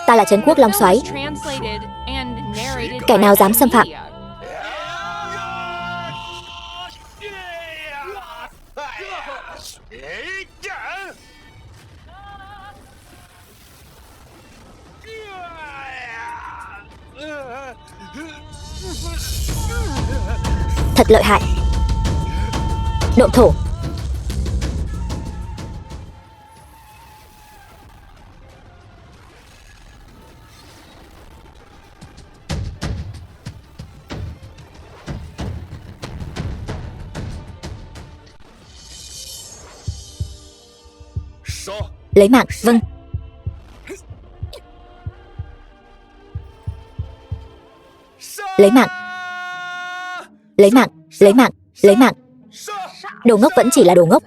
Ta là Trấn Quốc Long Soái. Kẻ nào dám xâm phạm? Thật lợi hại. Độn thổ. Lấy mạng, vâng. Lấy mạng. Lấy mạng, lấy mạng, lấy mạng. Đồ ngốc vẫn chỉ là đồ ngốc.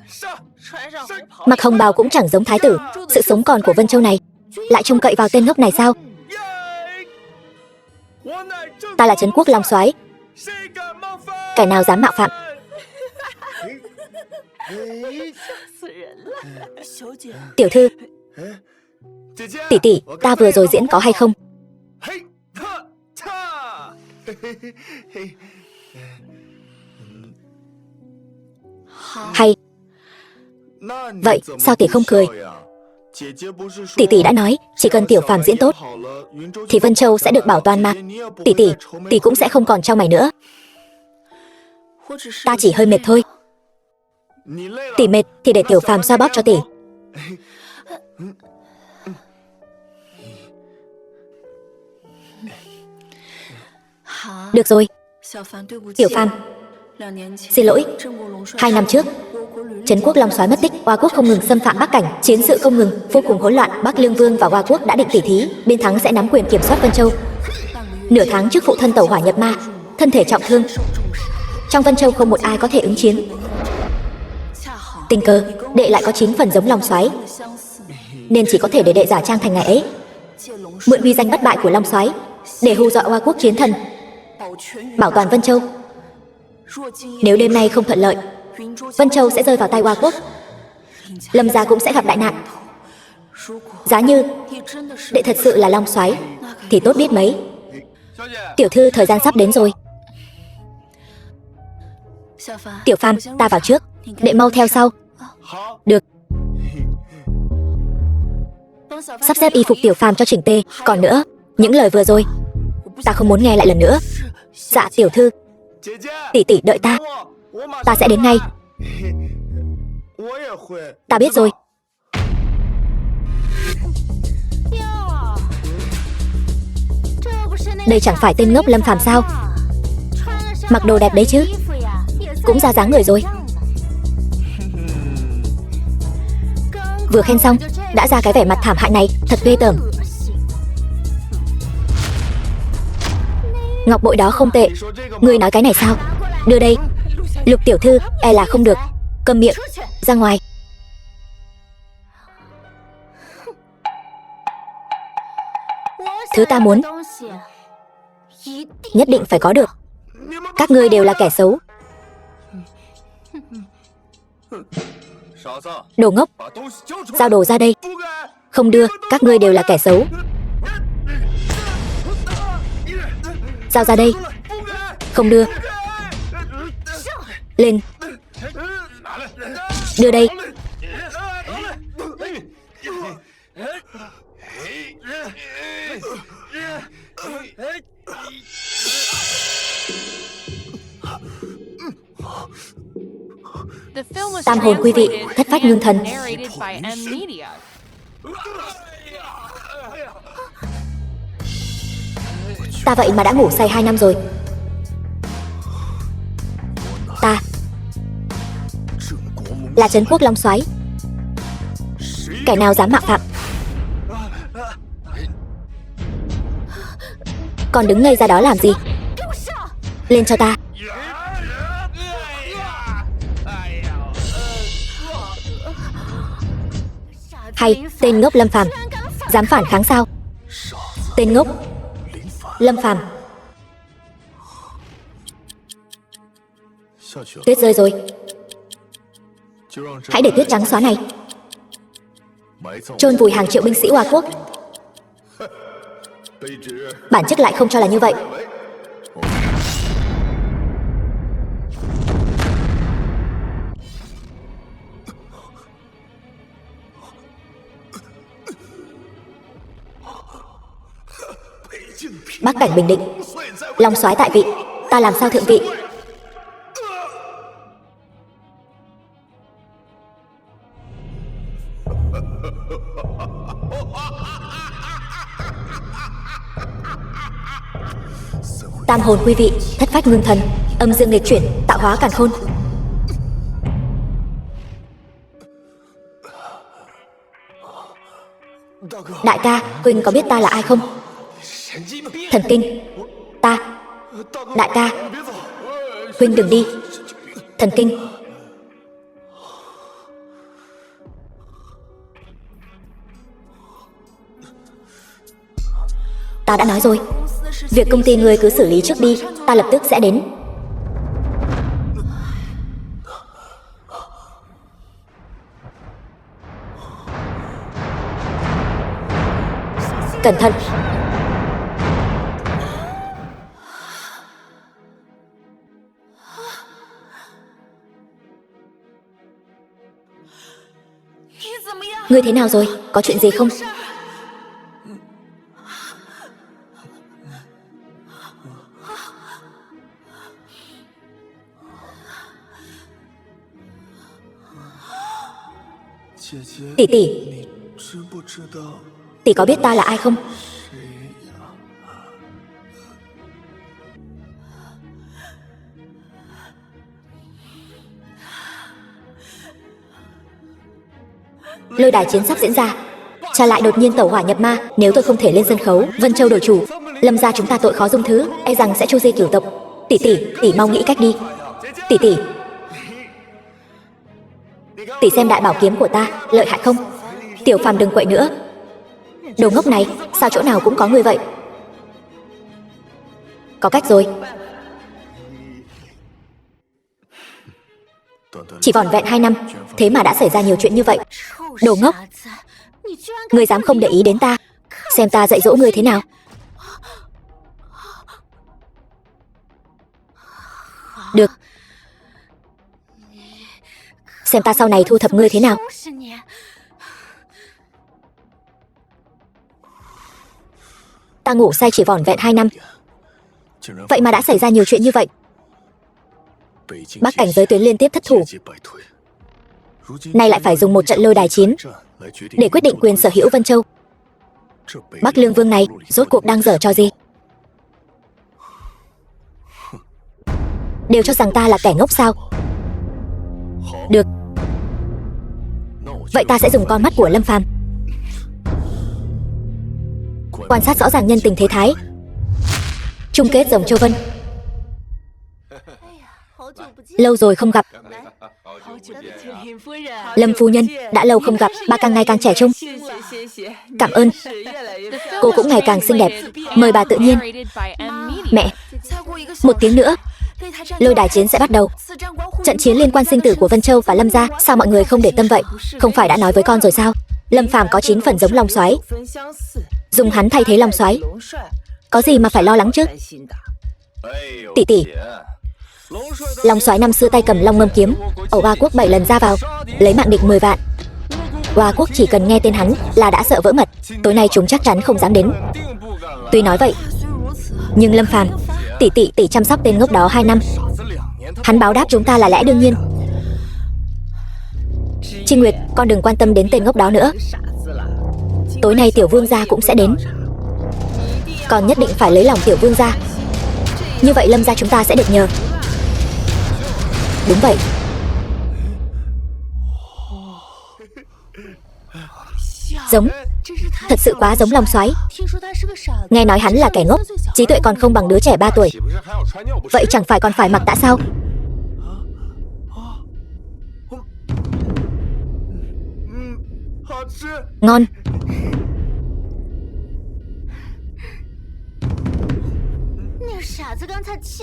Mặc hồng bào cũng chẳng giống thái tử. Sự sống còn của Vân Châu này lại trông cậy vào tên ngốc này sao? Ta là Trấn Quốc Long Soái. Kẻ nào dám mạo phạm? Tiểu thư, tỷ tỷ, ta vừa rồi diễn có hay không? Hay. Vậy sao tỷ không cười? Tỷ tỷ đã nói chỉ cần Tiểu Phàm diễn tốt thì Vân Châu sẽ được bảo toàn mà. Tỷ cũng sẽ không còn trao mày nữa. Ta chỉ hơi mệt thôi. Tỷ mệt thì để Tiểu Phàm xoa bóp cho tỷ. Được rồi. Tiểu Phàm, xin lỗi. 2 năm trước, Trấn Quốc Long Soái mất tích, Oa Quốc không ngừng xâm phạm Bắc Cảnh, chiến sự không ngừng, vô cùng hỗn loạn. Bắc Lương Vương và Oa Quốc đã định tỉ thí, bên thắng sẽ nắm quyền kiểm soát Vân Châu. Nửa tháng trước phụ thân tẩu hỏa nhập ma, thân thể trọng thương. Trong Vân Châu không một ai có thể ứng chiến. Tình cờ, đệ lại có 9 phần giống Long Soái, nên chỉ có thể để đệ giả trang thành ngài ấy, mượn uy danh bất bại của Long Soái để hù dọa Oa Quốc chiến thần, bảo toàn Vân Châu. Nếu đêm nay không thuận lợi, Vân Châu sẽ rơi vào tay Oa Quốc, Lâm gia cũng sẽ gặp đại nạn. Giá như đệ thật sự là Long Soái thì tốt biết mấy. Tiểu thư, thời gian sắp đến rồi. Tiểu Phàm, ta vào trước, đệ mau theo sau. Được. Sắp xếp y phục Tiểu Phàm cho chỉnh tề. Còn nữa, những lời vừa rồi ta không muốn nghe lại lần nữa. Dạ tiểu thư. Tỷ tỷ đợi ta. Ta sẽ đến ngay. Ta biết rồi. Đây chẳng phải tên ngốc Lâm Phàm sao? Mặc đồ đẹp đấy chứ. Cũng ra dáng người rồi. Vừa khen xong đã ra cái vẻ mặt thảm hại này, thật ghê tởm. Ngọc bội đó không tệ. Ngươi nói cái này sao? Đưa đây. Lục tiểu thư, e là không được. Câm miệng, ra ngoài. Thứ ta muốn nhất định phải có được. Các ngươi đều là kẻ xấu. Đồ ngốc, giao đồ ra đây. Không đưa, các ngươi đều là kẻ xấu. Giao ra đây. Không đưa. Lên. Đưa đây. Tam hồn quý vị, thất phách ngưng thần. Ta vậy mà đã ngủ say 2 năm rồi. Ta là Trấn Quốc Long Soái. Kẻ nào dám mạo phạm? Còn đứng ngây ra đó làm gì? Lên cho ta. Hay, tên ngốc Lâm Phàm, dám phản kháng sao? Tên ngốc Lâm Phàm. Tuyết rơi rồi. Hãy để tuyết trắng xóa này chôn vùi hàng triệu binh sĩ Hoa Quốc. Bản chức lại không cho là như vậy. Bắc cảnh bình định, Long soái tại vị, ta làm sao thượng vị? Tam hồn quy vị, thất phách ngưng thần, âm dương nghịch chuyển, tạo hóa càn khôn. Đại ca, huynh có biết ta là ai không? Thần kinh. Ta. Đại ca, huynh đừng đi. Thần kinh. Ta đã nói rồi, việc công ty ngươi cứ xử lý trước đi, ta lập tức sẽ đến. Cẩn thận. Ngươi thế nào rồi? Có chuyện gì không? Tỷ tỷ, tỷ có biết ta là ai không? Lôi đài chiến sắp diễn ra, cha lại đột nhiên tẩu hỏa nhập ma. Nếu tôi không thể lên sân khấu, Vân Châu đổi chủ, Lâm gia chúng ta tội khó dung thứ, e rằng sẽ chu di cửu tộc. Tỷ tỷ, tỷ mau nghĩ cách đi. Tỷ tỷ, tỷ xem đại bảo kiếm của ta lợi hại không? Tiểu Phàm đừng quậy nữa. Đồ ngốc này, sao chỗ nào cũng có người vậy? Có cách rồi. Chỉ vỏn vẹn 2 năm, thế mà đã xảy ra nhiều chuyện như vậy. Đồ ngốc, ngươi dám không để ý đến ta? Xem ta dạy dỗ ngươi thế nào. Được. Xem ta sau này thu thập ngươi thế nào. Ta ngủ say chỉ vỏn vẹn 2 năm, vậy mà đã xảy ra nhiều chuyện như vậy. Bắc cảnh giới tuyến liên tiếp thất thủ, nay lại phải dùng một trận lôi đài chiến để quyết định quyền sở hữu Vân Châu. Bắc Lương Vương này rốt cuộc đang giở trò gì? Đều cho rằng ta là kẻ ngốc sao? Được, vậy ta sẽ dùng con mắt của Lâm Phàm quan sát rõ ràng nhân tình thế thái. Chung kết Rồng Châu Vân, lâu rồi không gặp. Lâm phu nhân, đã lâu không gặp, ba càng ngày càng trẻ trung. Cảm ơn. Cô cũng ngày càng xinh đẹp. Mời bà tự nhiên. Mẹ, 1 tiếng nữa lôi đài chiến sẽ bắt đầu. Trận chiến liên quan sinh tử của Vân Châu và Lâm gia, sao mọi người không để tâm vậy? Không phải đã nói với con rồi sao? Lâm Phàm có 9 phần giống Long soái, dùng hắn thay thế Long soái, có gì mà phải lo lắng chứ? Tỷ tỷ, Long soái năm xưa tay cầm Long Ngâm kiếm, ở Hoa Quốc 7 lần ra vào, lấy mạng địch 10 vạn. Hoa Quốc chỉ cần nghe tên hắn là đã sợ vỡ mật. Tối nay chúng chắc chắn không dám đến. Tuy nói vậy, nhưng Lâm Phàm, tỷ chăm sóc tên ngốc đó 2 năm, hắn báo đáp chúng ta là lẽ đương nhiên. Trinh Nguyệt, con đừng quan tâm đến tên ngốc đó nữa. Tối nay tiểu vương gia cũng sẽ đến, con nhất định phải lấy lòng tiểu vương gia. Như vậy Lâm gia chúng ta sẽ được nhờ. Đúng vậy. Giống, thật sự quá giống Long Soái. Nghe nói hắn là kẻ ngốc, trí tuệ còn không bằng đứa trẻ 3 tuổi. Vậy chẳng phải còn phải mặc tã sao? Ngon.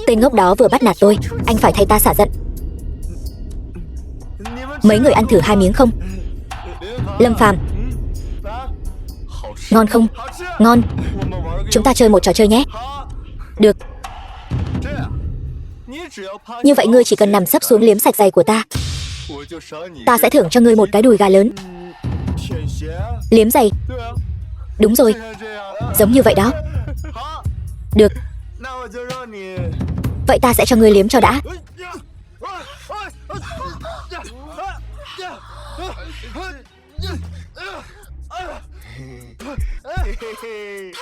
Tên ngốc đó vừa bắt nạt tôi, anh phải thay ta xả giận. Mấy người ăn thử 2 miếng không? Lâm Phàm, ngon không? Ngon. Chúng ta chơi một trò chơi nhé. Được. Như vậy ngươi chỉ cần nằm sấp xuống liếm sạch giày của ta, ta sẽ thưởng cho ngươi một cái đùi gà lớn. Liếm giày? Đúng rồi, giống như vậy đó. Được. Vậy ta sẽ cho ngươi liếm cho đã.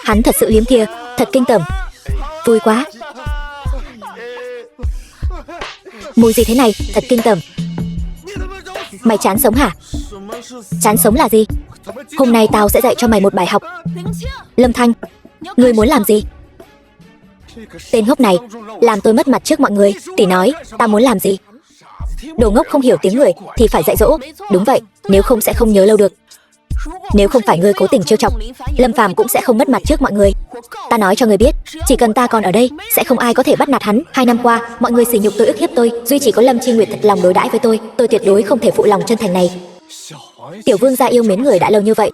Hắn thật sự liếm kìa, thật kinh tởm. Vui quá. Mùi gì thế này, thật kinh tởm. Mày chán sống hả? Chán sống là gì? Hôm nay tao sẽ dạy cho mày một bài học. Lâm Thanh, ngươi muốn làm gì? Tên ngốc này làm tôi mất mặt trước mọi người. Tỷ nói, ta muốn làm gì? Đồ ngốc không hiểu tiếng người thì phải dạy dỗ. Đúng vậy, nếu không sẽ không nhớ lâu được. Nếu không phải ngươi cố tình trêu chọc, Lâm Phàm cũng sẽ không mất mặt trước mọi người. Ta nói cho ngươi biết, chỉ cần ta còn ở đây, sẽ không ai có thể bắt nạt hắn. 2 năm qua, mọi người sỉ nhục tôi, ức hiếp tôi, duy chỉ có Lâm Chi Nguyệt thật lòng đối đãi với tôi tuyệt đối không thể phụ lòng chân thành này. Tiểu vương gia yêu mến người đã lâu như vậy,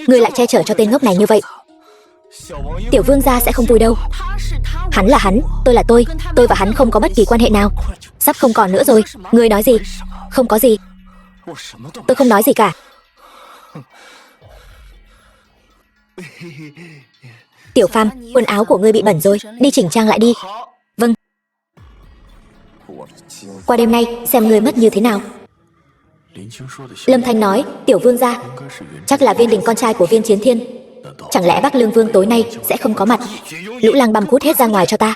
ngươi lại che chở cho tên ngốc này như vậy. Tiểu vương gia sẽ không vui đâu. Hắn là hắn, tôi là tôi và hắn không có bất kỳ quan hệ nào. Sắp không còn nữa rồi. Ngươi nói gì? Không có gì. Tôi không nói gì cả. Tiểu Phàm, quần áo của ngươi bị bẩn rồi, đi chỉnh trang lại đi. Vâng. Qua đêm nay, xem ngươi mất như thế nào. Lâm Thanh nói, Tiểu vương gia, chắc là Viên Đình con trai của Viên Chiến Thiên. Chẳng lẽ Bắc Lương Vương tối nay sẽ không có mặt? Lũ lang băm cút hết ra ngoài cho ta.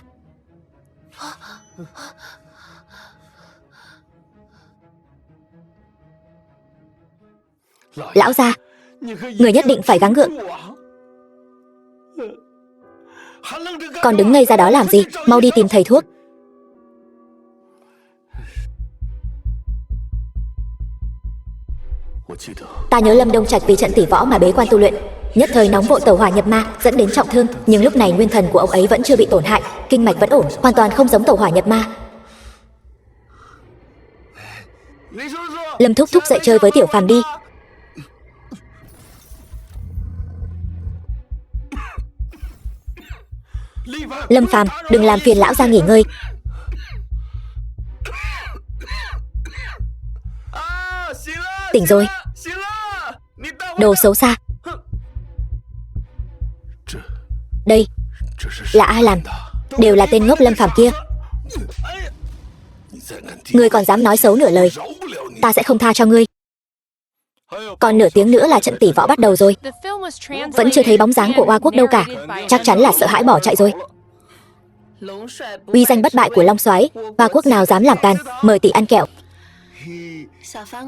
Lão gia, người nhất định phải gắng gượng. Còn đứng ngây ra đó làm gì? Mau đi tìm thầy thuốc. Ta nhớ Lâm Đông Trạch vì trận tỷ võ mà bế quan tu luyện, nhất thời nóng vội tẩu hỏa nhập ma, dẫn đến trọng thương. Nhưng lúc này nguyên thần của ông ấy vẫn chưa bị tổn hại, kinh mạch vẫn ổn, hoàn toàn không giống tẩu hỏa nhập ma. Lâm thúc thúc dậy chơi với Tiểu Phàm đi. Lâm Phàm, đừng làm phiền lão gia nghỉ ngơi. Tỉnh rồi. Đồ xấu xa. Đây là ai làm? Đều là tên ngốc Lâm Phàm kia. Ngươi còn dám nói xấu nửa lời, ta sẽ không tha cho ngươi. Còn nửa tiếng nữa là trận tỷ võ bắt đầu rồi. Vẫn chưa thấy bóng dáng của Oa Quốc đâu cả. Chắc chắn là sợ hãi bỏ chạy rồi. Uy danh bất bại của Long Soái, Oa Quốc nào dám làm càn. Mời tỷ ăn kẹo.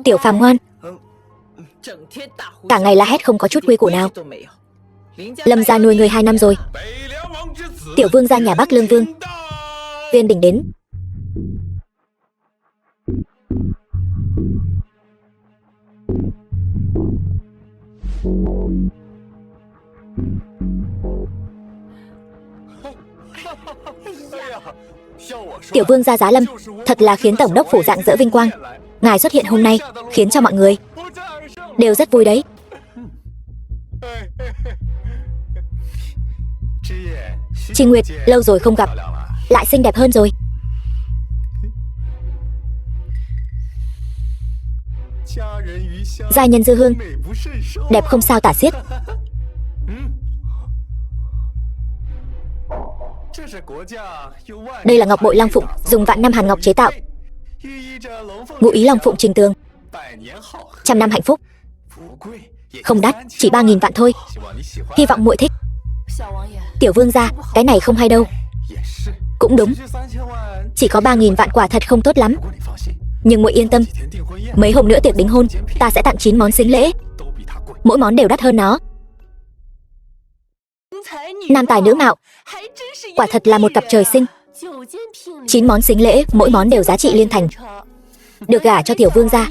Tiểu Phàm ngoan. Cả ngày la hét không có chút quy củ nào. Lâm gia nuôi người 2 năm rồi. Tiểu vương gia nhà Bắc Lương Vương. Viên Đình đến. Tiểu vương gia Giá Lâm, thật là khiến tổng đốc phủ rạng rỡ vinh quang. Ngài xuất hiện hôm nay khiến cho mọi người đều rất vui đấy. Trinh Nguyệt, lâu rồi không gặp, lại xinh đẹp hơn rồi. Giai nhân dư hương, đẹp không sao tả xiết. Đây là ngọc bội Long Phụng, dùng vạn năm hàn ngọc chế tạo, ngụ ý Long Phụng trình tường, 100 năm hạnh phúc. Không đắt, chỉ 3.000 vạn thôi. Hy vọng muội thích. Tiểu vương gia, cái này không hay đâu. Cũng đúng, chỉ có 3.000 vạn quả thật không tốt lắm. Nhưng muội yên tâm, mấy hôm nữa tiệc đính hôn, ta sẽ tặng 9 món sính lễ, mỗi món đều đắt hơn nó. Nam tài nữ mạo, quả thật là một cặp trời sinh. 9 món sính lễ, mỗi món đều giá trị liên thành. Được gả cho tiểu vương gia,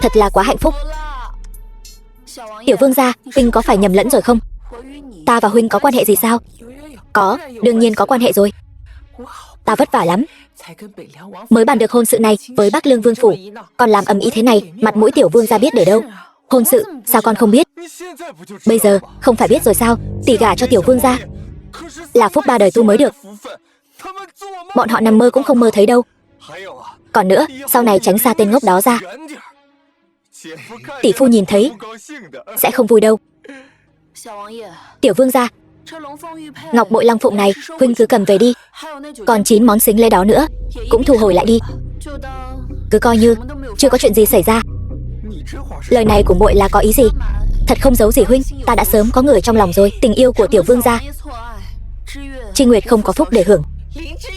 thật là quá hạnh phúc. Tiểu vương gia, huynh có phải nhầm lẫn rồi không? Ta và huynh có quan hệ gì sao? Có, đương nhiên có quan hệ rồi. Ta vất vả lắm, mới bàn được hôn sự này với Bắc Lương Vương phủ, còn làm ầm ĩ thế này, mặt mũi tiểu vương gia biết để đâu? Hôn sự, sao con không biết? Bây giờ, không phải biết rồi sao? Tỷ gả cho tiểu vương gia là phúc 3 đời tu mới được. Bọn họ nằm mơ cũng không mơ thấy đâu. Còn nữa, sau này tránh xa tên ngốc đó ra. Tỷ phu nhìn thấy sẽ không vui đâu. Tiểu vương gia, ngọc bội long phụng này huynh cứ cầm về đi. Còn 9 món sính lễ đó nữa cũng thu hồi lại đi. Cứ coi như chưa có chuyện gì xảy ra. Lời này của muội là có ý gì? Thật không giấu gì huynh, ta đã sớm có người trong lòng rồi. Tình yêu của tiểu vương gia, Trinh Nguyệt không có phúc để hưởng.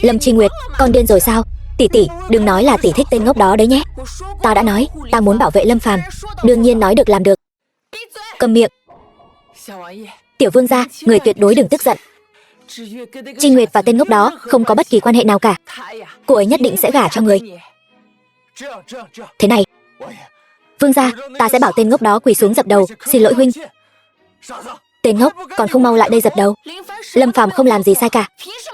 Lâm Trinh Nguyệt, con điên rồi sao? Tỷ tỷ, đừng nói là tỷ thích tên ngốc đó đấy nhé. Ta đã nói, ta muốn bảo vệ Lâm Phàm, đương nhiên nói được làm được. Cầm miệng. Tiểu vương gia, người tuyệt đối đừng tức giận. Trinh Nguyệt và tên ngốc đó không có bất kỳ quan hệ nào cả. Cô ấy nhất định sẽ gả cho người. Thế này, vương gia, ta sẽ bảo tên ngốc đó quỳ xuống dập đầu, xin lỗi huynh. Tên ngốc, còn không mau lại đây dập đầu. Lâm Phàm không làm gì sai cả,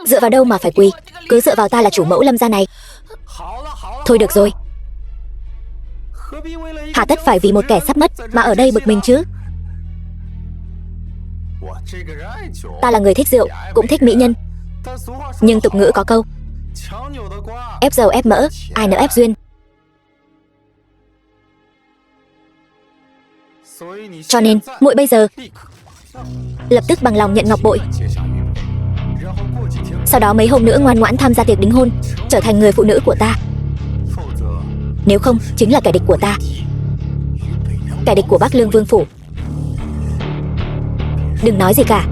dựa vào đâu mà phải quỳ? Cứ dựa vào ta là chủ mẫu Lâm gia này. Thôi được rồi, hà tất phải vì một kẻ sắp mất mà ở đây bực mình chứ? Ta là người thích rượu, cũng thích mỹ nhân, nhưng tục ngữ có câu ép dầu ép mỡ, ai nỡ ép duyên. Cho nên, muội bây giờ lập tức bằng lòng nhận ngọc bội. Sau đó mấy hôm nữa ngoan ngoãn tham gia tiệc đính hôn, trở thành người phụ nữ của ta. Nếu không, chính là kẻ địch của ta, kẻ địch của Bắc Lương Vương phủ. Đừng nói gì cả,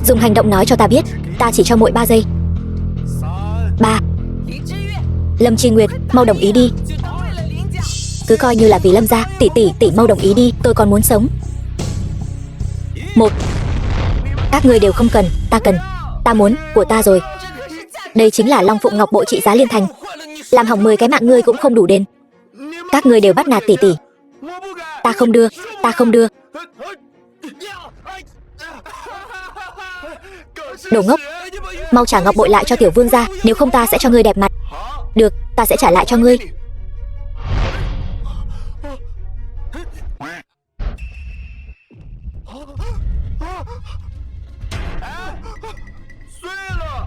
dùng hành động nói cho ta biết. Ta chỉ cho muội 3 giây. 3. Lâm Trinh Nguyệt, mau đồng ý đi. Cứ coi như là vì Lâm gia. Tỷ mau đồng ý đi, tôi còn muốn sống. 1. Các ngươi đều không cần, ta cần. Ta muốn, của ta rồi. Đây chính là Long Phụng ngọc bội trị giá liên thành, làm hỏng 10 cái mạng ngươi cũng không đủ đền. Các ngươi đều bắt nạt tỷ. Ta không đưa, ta không đưa. Đồ ngốc, mau trả ngọc bội lại cho tiểu vương gia, nếu không ta sẽ cho ngươi đẹp mặt. Được, ta sẽ trả lại cho ngươi.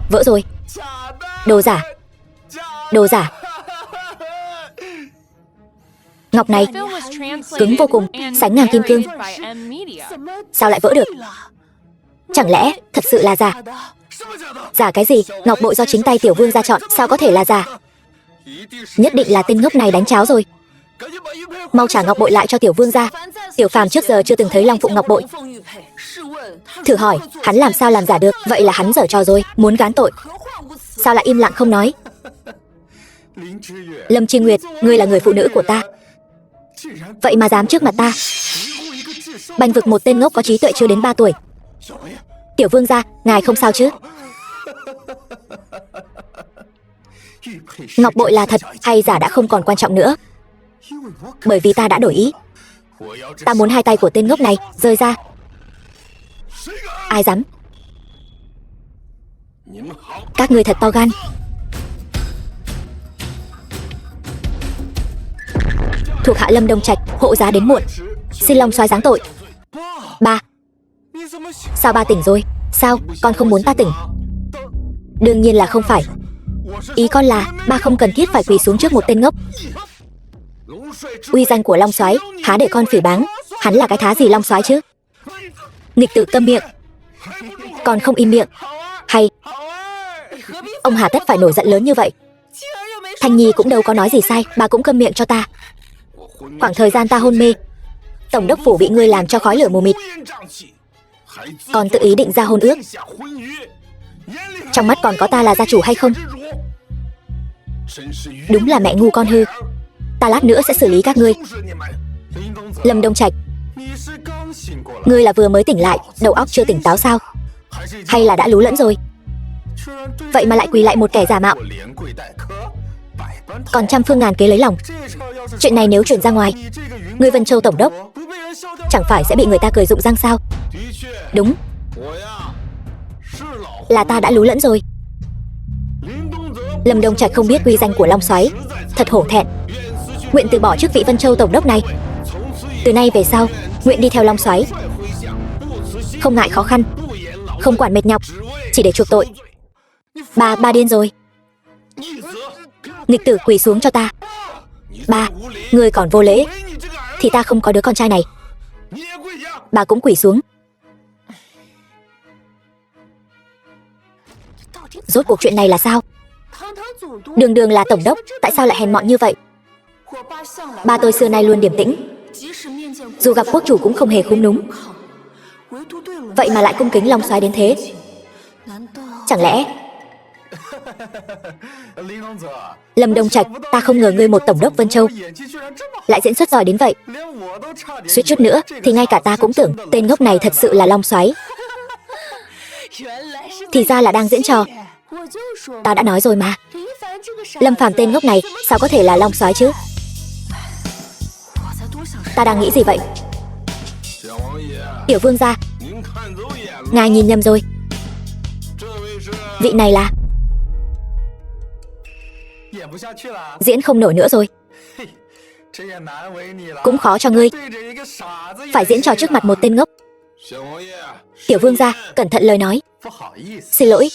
Vỡ rồi. Đồ giả, đồ giả. Ngọc này cứng vô cùng, sánh ngang kim cương. Sao lại vỡ được? Chẳng lẽ thật sự là giả? Giả cái gì? Ngọc bội do chính tay tiểu vương gia chọn, sao có thể là giả? Nhất định là tên ngốc này đánh cháo rồi. Mau trả ngọc bội lại cho tiểu vương gia. Tiểu Phàm trước giờ chưa từng thấy Long Phụng ngọc bội. Thử hỏi, hắn làm sao làm giả được? Vậy là hắn giở trò rồi, muốn gán tội. Sao lại im lặng không nói? Lâm Trinh Nguyệt, ngươi là người phụ nữ của ta, vậy mà dám trước mặt ta bành vực một tên ngốc có trí tuệ chưa đến 3 tuổi. Tiểu vương gia, ngài không sao chứ? Ngọc bội là thật hay giả đã không còn quan trọng nữa, bởi vì ta đã đổi ý. Ta muốn 2 tay của tên ngốc này rơi ra. Ai dám? Các ngươi thật to gan. Thuộc hạ Lâm Đông Trạch, hộ giá đến muộn, xin Long soái giáng tội. Ba. Sao ba tỉnh rồi? Sao, con không muốn ta tỉnh? Đương nhiên là không phải. Ý con là ba không cần thiết phải quỳ xuống trước một tên ngốc. Uy danh của Long soái há để con phỉ báng? Hắn là cái thá gì Long soái chứ? Nghịch tự câm miệng. Còn không im miệng. Hay ông hà tất phải nổi giận lớn như vậy? Thanh Nhi cũng đâu có nói gì sai, bà cũng câm miệng cho ta. Khoảng thời gian ta hôn mê, tổng đốc phủ bị ngươi làm cho khói lửa mù mịt, còn tự ý định ra hôn ước. Trong mắt còn có ta là gia chủ hay không? Đúng là mẹ ngu con hư. Ta lát nữa sẽ xử lý các ngươi. Lâm Đông Trạch, Ngươi là vừa mới tỉnh lại, đầu óc chưa tỉnh táo sao? Hay là đã lú lẫn rồi? Vậy mà lại quỳ lại một kẻ giả mạo, còn trăm phương ngàn kế lấy lòng. Chuyện này nếu truyền ra ngoài, ngươi Vân Châu tổng đốc chẳng phải sẽ bị người ta cười rụng răng sao? Đúng, là ta đã lú lẫn rồi. Lâm Đông Trạch không biết uy danh của Long Soái, thật hổ thẹn. Nguyện từ bỏ chức vị Vân Châu tổng đốc này. Từ nay về sau, nguyện đi theo Long Soái, không ngại khó khăn, không quản mệt nhọc, chỉ để chuộc tội. Ba điên rồi. Nghịch tử quỳ xuống cho ta. Ba, ngươi còn vô lễ, thì ta không có đứa con trai này. Bà cũng quỳ xuống. Rốt cuộc chuyện này là sao? Đường đường là tổng đốc, tại sao lại hèn mọn như vậy? Ba tôi xưa nay luôn điềm tĩnh, dù gặp quốc chủ cũng không hề khúm núm. Vậy mà lại cung kính Long Soái đến thế. Chẳng lẽ... Lâm Đông Trạch, ta không ngờ ngươi một tổng đốc Vân Châu lại diễn xuất giỏi đến vậy. Suýt chút nữa thì ngay cả ta cũng tưởng tên ngốc này thật sự là Long Soái. Thì ra là đang diễn trò. Ta đã nói rồi mà, Lâm Phàm tên ngốc này sao có thể là Long Soái chứ? Ta đang nghĩ gì vậy? Tiểu vương gia, ngài nhìn nhầm rồi. Vị này là... Diễn không nổi nữa rồi. Cũng khó cho ngươi, phải diễn trò trước mặt một tên ngốc. Tiểu vương gia, cẩn thận lời nói. Xin lỗi,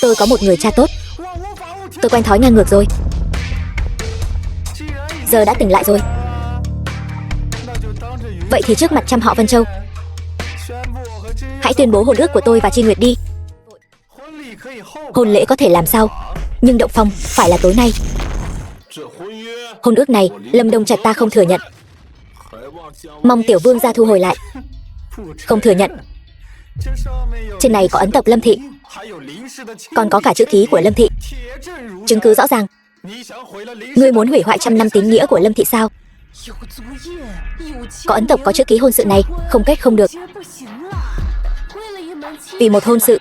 tôi có một người cha tốt. Tôi quen thói ngang ngược rồi. Giờ đã tỉnh lại rồi, vậy thì trước mặt trăm họ Vân Châu, hãy tuyên bố hôn ước của tôi và Chi Nguyệt đi. Hôn lễ có thể làm sau, nhưng động phòng phải là tối nay. Hôn ước này Lâm Đông Trạch ta không thừa nhận. Mong tiểu vương gia thu hồi lại. Không thừa nhận. Trên này có ấn tộc Lâm thị, còn có cả chữ ký của Lâm thị, chứng cứ rõ ràng. Ngươi muốn hủy hoại trăm năm tín nghĩa của Lâm thị sao? Có ấn tộc có chữ ký hôn sự này, không kết không được. Vì một hôn sự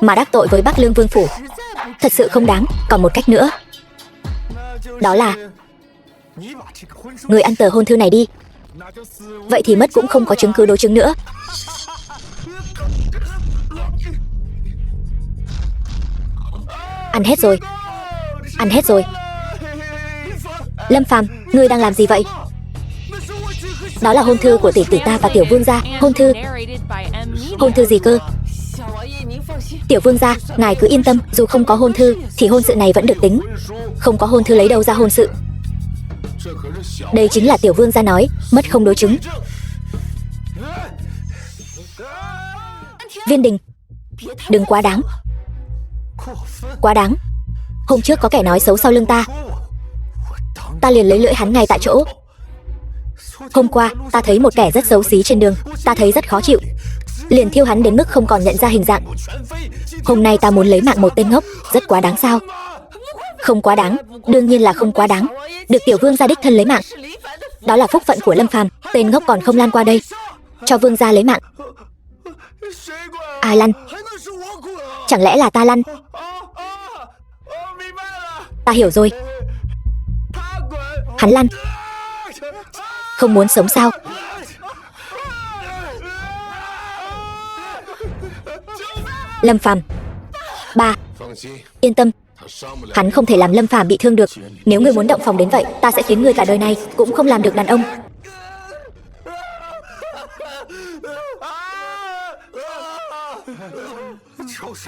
mà đắc tội với Bắc Lương Vương phủ, thật sự không đáng. Còn một cách nữa, đó là người ăn tờ hôn thư này đi. Vậy thì mất cũng không có chứng cứ đối chứng nữa. Ăn hết rồi, ăn hết rồi. Lâm Phàm, ngươi đang làm gì vậy? Đó là hôn thư của tỷ tỷ ta và tiểu vương gia. Hôn thư? Hôn thư gì cơ? Tiểu vương gia, ngài cứ yên tâm, dù không có hôn thư thì hôn sự này vẫn được tính. Không có hôn thư lấy đâu ra hôn sự? Đây chính là tiểu vương gia nói, mất không đối chứng. Viên Đình, đừng quá đáng. Quá đáng. Hôm trước có kẻ nói xấu sau lưng ta liền lấy lưỡi hắn ngay tại chỗ. Hôm qua ta thấy một kẻ rất xấu xí trên đường, ta thấy rất khó chịu, liền thiêu hắn đến mức không còn nhận ra hình dạng. Hôm nay ta muốn lấy mạng một tên ngốc, rất quá đáng sao? Không quá đáng, đương nhiên là không quá đáng. Được tiểu vương gia đích thân lấy mạng, đó là phúc phận của Lâm Phàm. Tên ngốc còn không lan qua đây, cho vương gia lấy mạng. Ai lăn? Chẳng lẽ là ta lăn? Ta hiểu rồi, hắn lăn. Không muốn sống sao? Lâm Phàm, ba, yên tâm, hắn không thể làm Lâm Phàm bị thương được. Nếu ngươi muốn động phòng đến vậy, ta sẽ khiến ngươi cả đời này cũng không làm được đàn ông.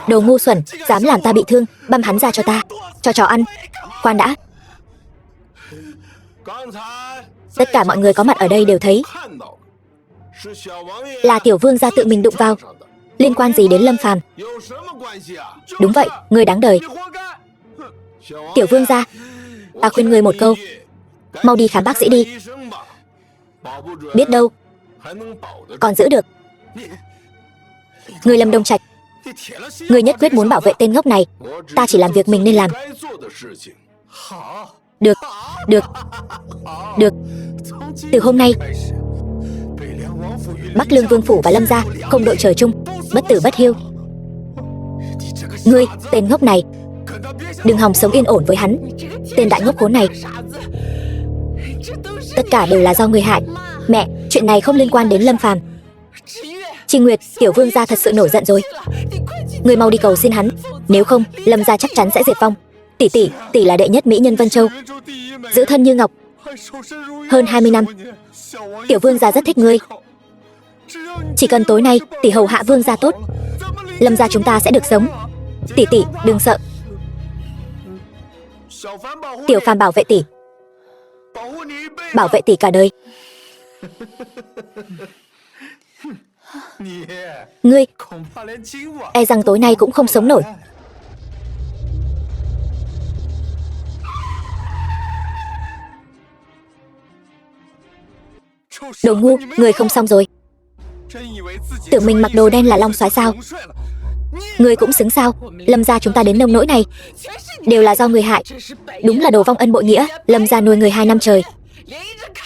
Đồ ngu xuẩn, dám làm ta bị thương, băm hắn ra cho ta, cho chó ăn. Khoan đã. Tất cả mọi người có mặt ở đây đều thấy là tiểu vương gia tự mình đụng vào. Liên quan gì đến Lâm Phàm? Đúng vậy, ngươi đáng đời. Tiểu vương gia, ta khuyên ngươi một câu, mau đi khám bác sĩ đi. Biết đâu còn giữ được. Ngươi Lâm Đông Trạch, ngươi nhất quyết muốn bảo vệ tên ngốc này. Ta chỉ làm việc mình nên làm. Được, được, được. Từ hôm nay Bắc Lương Vương phủ và Lâm gia không đội trời chung, bất tử bất hiu. Ngươi, tên ngốc này, đừng hòng sống yên ổn với hắn. Tên đại ngốc khốn này, tất cả đều là do ngươi hại. Mẹ, chuyện này không liên quan đến Lâm Phàm. Chi Nguyệt, tiểu vương gia thật sự nổi giận rồi. Ngươi mau đi cầu xin hắn, nếu không Lâm gia chắc chắn sẽ diệt vong. Tỷ là đệ nhất mỹ nhân Vân Châu, giữ thân như ngọc hơn 20 năm. Tiểu vương gia rất thích ngươi. Chỉ cần tối nay tỷ hầu hạ vương gia tốt, Lâm gia chúng ta sẽ được sống. Tỷ đừng sợ. Tiểu Phàm bảo vệ tỷ, bảo vệ tỷ cả đời. Ngươi e rằng tối nay cũng không sống nổi. Đồ ngu, người không xong rồi. Tự mình mặc đồ đen là long soái sao? Người cũng xứng sao? Lâm gia chúng ta đến nông nỗi này đều là do người hại. Đúng là đồ vong ân bội nghĩa. Lâm gia nuôi người 2 năm trời,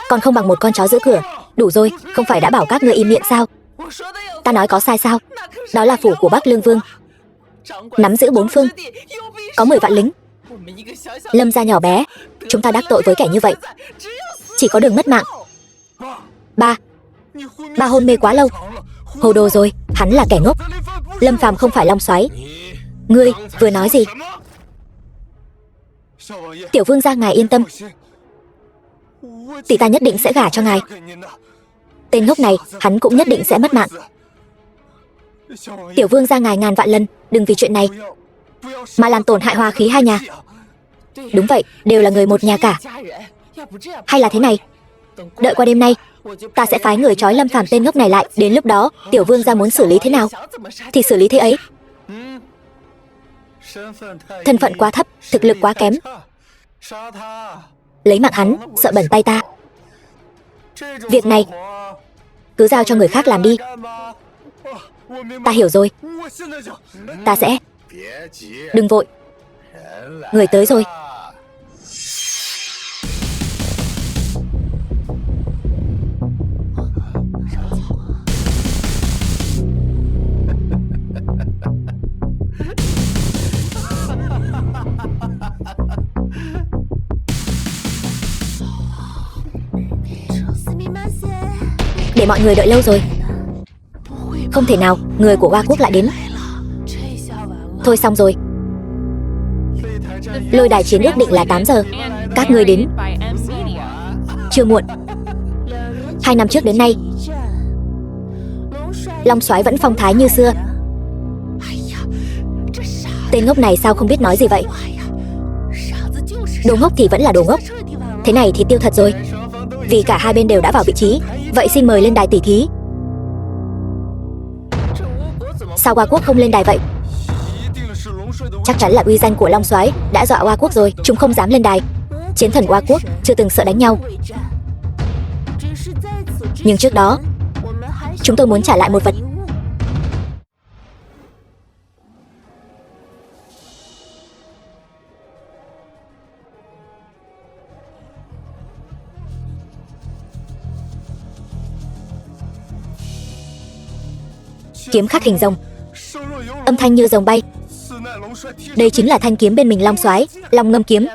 còn không bằng một con chó giữ cửa. Đủ rồi, không phải đã bảo các ngươi im miệng sao? Ta nói có sai sao? Đó là phủ của Bắc Lương Vương, nắm giữ 4 phương, có 10 vạn lính. Lâm gia nhỏ bé, chúng ta đắc tội với kẻ như vậy, chỉ có đường mất mạng. Ba hôn mê quá lâu. Hồ đồ rồi, hắn là kẻ ngốc. Lâm Phàm không phải long soái. Ngươi vừa nói gì? Tiểu vương gia ngài yên tâm, tỷ ta nhất định sẽ gả cho ngài. Tên ngốc này, hắn cũng nhất định sẽ mất mạng. Tiểu vương gia ngài ngàn vạn lần đừng vì chuyện này mà làm tổn hại hòa khí hai nhà. Đúng vậy, đều là người một nhà cả. Hay là thế này, đợi qua đêm nay, ta sẽ phái người trói Lâm Phàm tên ngốc này lại. Đến lúc đó, tiểu vương gia muốn xử lý thế nào thì xử lý thế ấy. Thân phận quá thấp, thực lực quá kém, lấy mạng hắn, sợ bẩn tay ta. Việc này cứ giao cho người khác làm đi. Ta hiểu rồi. Ta sẽ... Đừng vội, người tới rồi. Để mọi người đợi lâu rồi. Không thể nào, người của Hoa Quốc lại đến. Thôi xong rồi. Lôi đài chiến ước định là 8 giờ. Các ngươi đến chưa muộn. 2 năm trước đến nay, long soái vẫn phong thái như xưa. Tên ngốc này sao không biết nói gì vậy? Đồ ngốc thì vẫn là đồ ngốc. Thế này thì tiêu thật rồi. Vì cả hai bên đều đã vào vị trí, vậy xin mời lên đài tỉ thí. Sao Hoa Quốc không lên đài vậy? Chắc chắn là uy danh của long soái đã dọa Hoa Quốc rồi, chúng không dám lên đài. Chiến thần Hoa Quốc chưa từng sợ đánh nhau. Nhưng trước đó, chúng tôi muốn trả lại một vật. Kiếm khắc hình rồng, âm thanh như rồng bay. Đây chính là thanh kiếm bên mình long soái, Long Ngâm kiếm.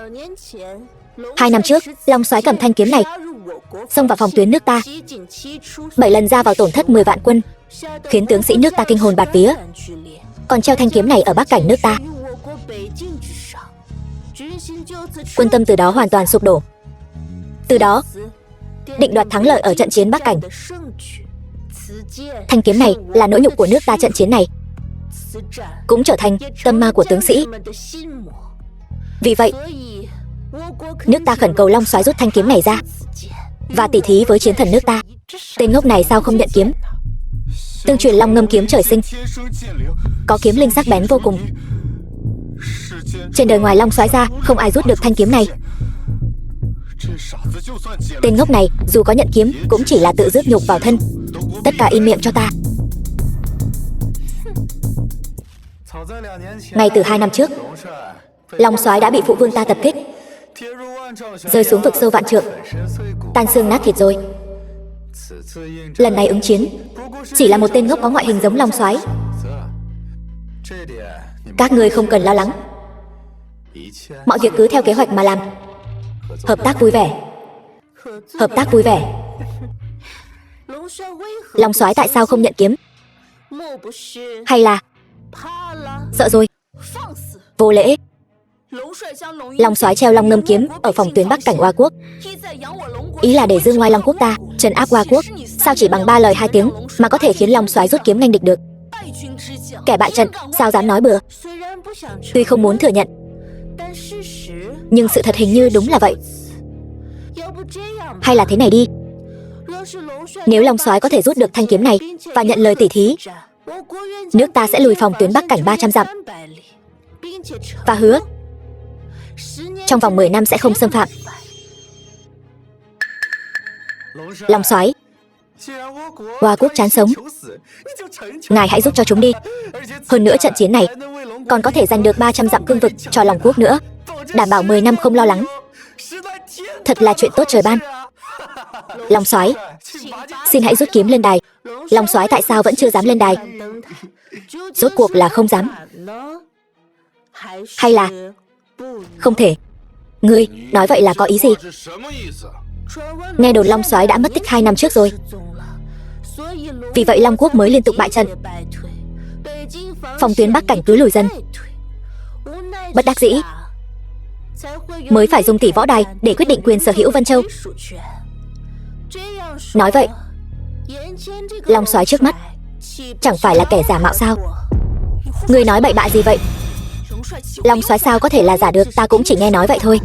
2 năm trước, long soái cầm thanh kiếm này xông vào phòng tuyến nước ta, 7 lần ra vào tổn thất 10 vạn quân, khiến tướng sĩ nước ta kinh hồn bạt vía. Còn treo thanh kiếm này ở bắc cảnh nước ta, quân tâm từ đó hoàn toàn sụp đổ. Từ đó định đoạt thắng lợi ở trận chiến bắc cảnh. Thanh kiếm này là nỗi nhục của nước ta. Trận chiến này cũng trở thành tâm ma của tướng sĩ. Vì vậy, nước ta khẩn cầu long soái rút thanh kiếm này ra và tỉ thí với chiến thần nước ta. Tên ngốc này sao không nhận kiếm? Tương truyền Long Ngâm kiếm trời sinh, có kiếm linh sắc bén vô cùng. Trên đời ngoài long soái ra, không ai rút được thanh kiếm này. Tên ngốc này dù có nhận kiếm cũng chỉ là tự rước nhục vào thân. Tất cả im miệng cho ta. Ngay từ 2 năm trước, long soái đã bị phụ vương ta tập kích, rơi xuống vực sâu vạn trượng, tan xương nát thịt rồi. Lần này ứng chiến chỉ là một tên ngốc có ngoại hình giống Long Soái. Các ngươi không cần lo lắng, mọi việc cứ theo kế hoạch mà làm. Hợp tác vui vẻ. Hợp tác vui vẻ. Long Soái tại sao không nhận kiếm? Hay là sợ rồi? Vô lễ. Long Soái treo Long Ngâm kiếm ở phòng tuyến Bắc cảnh Oa quốc, ý là để dương ngoai Long quốc ta, trấn áp Oa quốc. Sao chỉ bằng 3 lời 2 tiếng mà có thể khiến Long Soái rút kiếm nghênh địch được? Kẻ bại trận sao dám nói bừa? Tuy không muốn thừa nhận, nhưng sự thật hình như đúng là vậy. Hay là thế này đi, nếu Long Soái có thể rút được thanh kiếm này và nhận lời tỉ thí, nước ta sẽ lùi phòng tuyến Bắc cảnh 300 dặm, và hứa trong vòng 10 năm sẽ không xâm phạm. Long Soái, Oa quốc chán sống, ngài hãy giúp cho chúng đi. Hơn nữa trận chiến này còn có thể giành được 300 dặm cương vực cho Long quốc nữa, đảm bảo 10 năm không lo lắng. Thật là chuyện tốt trời ban. Long Soái, xin hãy rút kiếm lên đài. Long Soái tại sao vẫn chưa dám lên đài? Rốt cuộc là không dám, hay là không thể? Ngươi nói vậy là có ý gì? Nghe đồn Long Soái đã mất tích 2 năm trước rồi, vì vậy Long quốc mới liên tục bại trận, phòng tuyến Bắc cảnh cứ lùi dần. Bất đắc dĩ mới phải dùng tỷ võ đài để quyết định quyền sở hữu Vân Châu. Nói vậy, Long Soái trước mắt chẳng phải là kẻ giả mạo sao? Ngươi nói bậy bạ gì vậy? Long Soái sao có thể là giả được? Ta cũng chỉ nghe nói vậy thôi.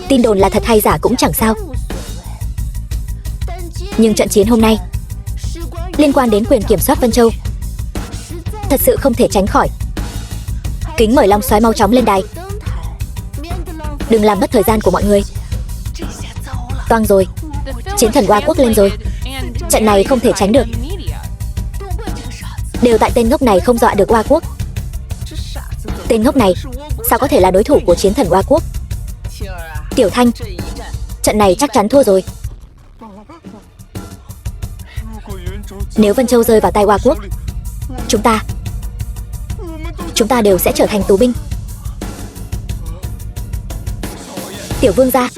Tin đồn là thật hay giả cũng chẳng sao, nhưng trận chiến hôm nay liên quan đến quyền kiểm soát Vân Châu, thật sự không thể tránh khỏi. Kính mời Long Soái mau chóng lên đài, đừng làm mất thời gian của mọi người. Toang rồi, chiến thần Oa quốc lên rồi. Trận này không thể tránh được. Đều tại tên ngốc này không dọa được Oa quốc. Tên ngốc này sao có thể là đối thủ của chiến thần Oa quốc? Tiểu Thanh, trận này chắc chắn thua rồi. Nếu Vân Châu rơi vào tay Oa quốc, chúng ta đều sẽ trở thành tù binh. Tiểu vương gia,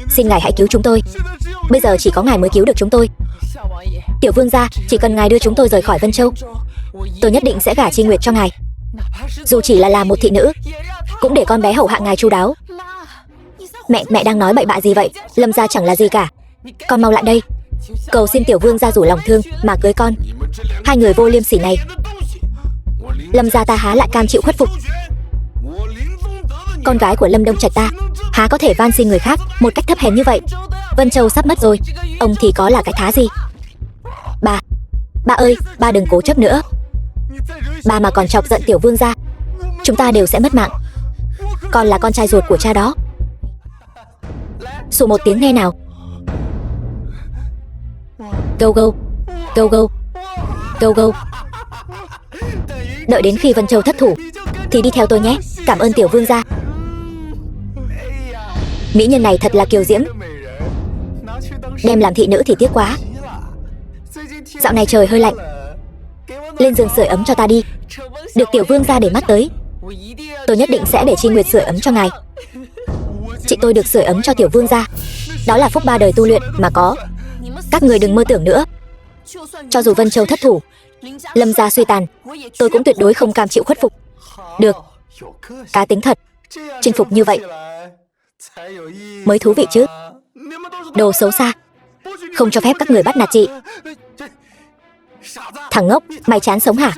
xin ngài hãy cứu chúng tôi. Bây giờ chỉ có ngài mới cứu được chúng tôi. Tiểu vương gia, chỉ cần ngài đưa chúng tôi rời khỏi Vân Châu, tôi nhất định sẽ gả Chi Nguyệt cho ngài. Dù chỉ là một thị nữ, cũng để con bé hầu hạ ngài chu đáo. Mẹ đang nói bậy bạ gì vậy? Lâm gia chẳng là gì cả. Con mau lại đây, cầu xin tiểu vương gia rủ lòng thương mà cưới con. Hai người vô liêm sỉ này, Lâm gia ta há lại cam chịu khuất phục? Con gái của Lâm Đông Trạch ta há có thể van xin người khác một cách thấp hèn như vậy? Vân Châu sắp mất rồi, ông thì có là cái thá gì? Ba ơi, ba đừng cố chấp nữa. Ba mà còn chọc giận tiểu vương gia, chúng ta đều sẽ mất mạng. Con là con trai ruột của cha đó. Xù một tiếng nghe nào. Go go, go go, go go. Đợi đến khi Vân Châu thất thủ thì đi theo tôi nhé. Cảm ơn tiểu vương gia. Mỹ nhân này thật là kiều diễm, đem làm thị nữ thì tiếc quá. Dạo này trời hơi lạnh, lên giường sưởi ấm cho ta đi. Được tiểu vương gia để mắt tới, tôi nhất định sẽ để Chi Nguyệt sưởi ấm cho ngài. Chị tôi được sưởi ấm cho tiểu vương gia, đó là phúc 3 đời tu luyện mà có. Các người đừng mơ tưởng nữa. Cho dù Vân Châu thất thủ, Lâm gia suy tàn, tôi cũng tuyệt đối không cam chịu khuất phục. Được, cá tính thật. Chinh phục như vậy mới thú vị chứ. Đồ xấu xa, không cho phép các người bắt nạt chị. Thằng ngốc, mày chán sống hả?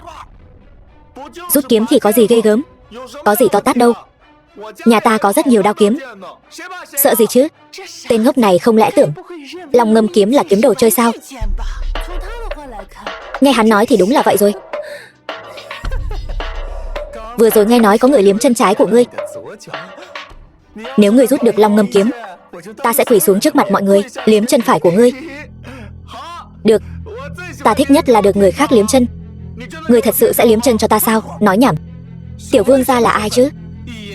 Rút kiếm thì có gì ghê gớm, có gì to tát đâu. Nhà ta có rất nhiều đao kiếm, sợ gì chứ? Tên ngốc này không lẽ tưởng Long Ngâm kiếm là kiếm đồ chơi sao? Nghe hắn nói thì đúng là vậy rồi. Vừa rồi nghe nói có người liếm chân trái của ngươi. Nếu ngươi rút được Long Ngâm kiếm, ta sẽ quỳ xuống trước mặt mọi người liếm chân phải của ngươi. Được, ta thích nhất là được người khác liếm chân. Ngươi thật sự sẽ liếm chân cho ta sao? Nói nhảm. Tiểu vương gia là ai chứ?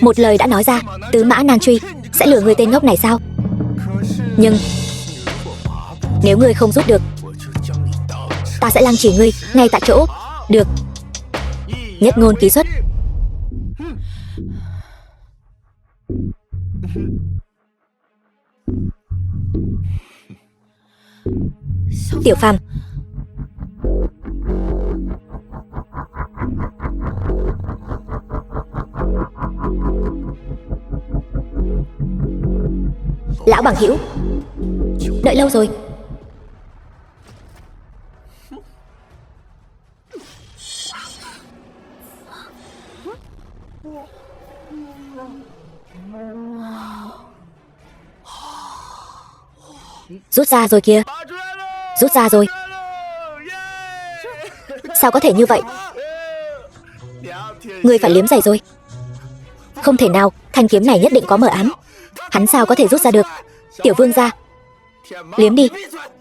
Một lời đã nói ra, tứ mã nan truy, sẽ lừa người tên ngốc này sao? Nhưng nếu ngươi không rút được, ta sẽ lăng trì ngươi ngay tại chỗ. Được. Nhất ngôn ký xuất. Tiểu Phàm, lão bằng hữu, đợi lâu rồi. Rút ra rồi kìa. Rút ra rồi. Sao có thể như vậy? Ngươi phải liếm giày rồi. Không thể nào, thanh kiếm này nhất định có mờ ám. Hắn sao có thể rút ra được? Tiểu vương gia, liếm đi.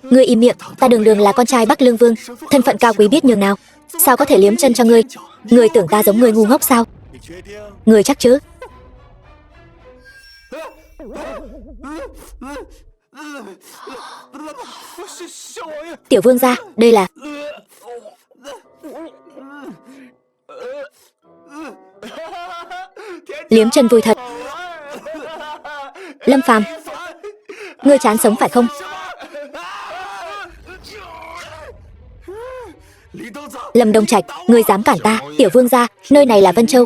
Ngươi im miệng, ta đường đường là con trai Bắc Lương Vương, thân phận cao quý biết nhường nào. Sao có thể liếm chân cho ngươi? Ngươi tưởng ta giống ngươi ngu ngốc sao? Ngươi chắc chứ? Tiểu vương gia, đây là... Liếm chân vui thật. Lâm Phàm, ngươi chán sống phải không? Lâm Đông Trạch, ngươi dám cản ta? Tiểu vương gia, nơi này là Vân Châu,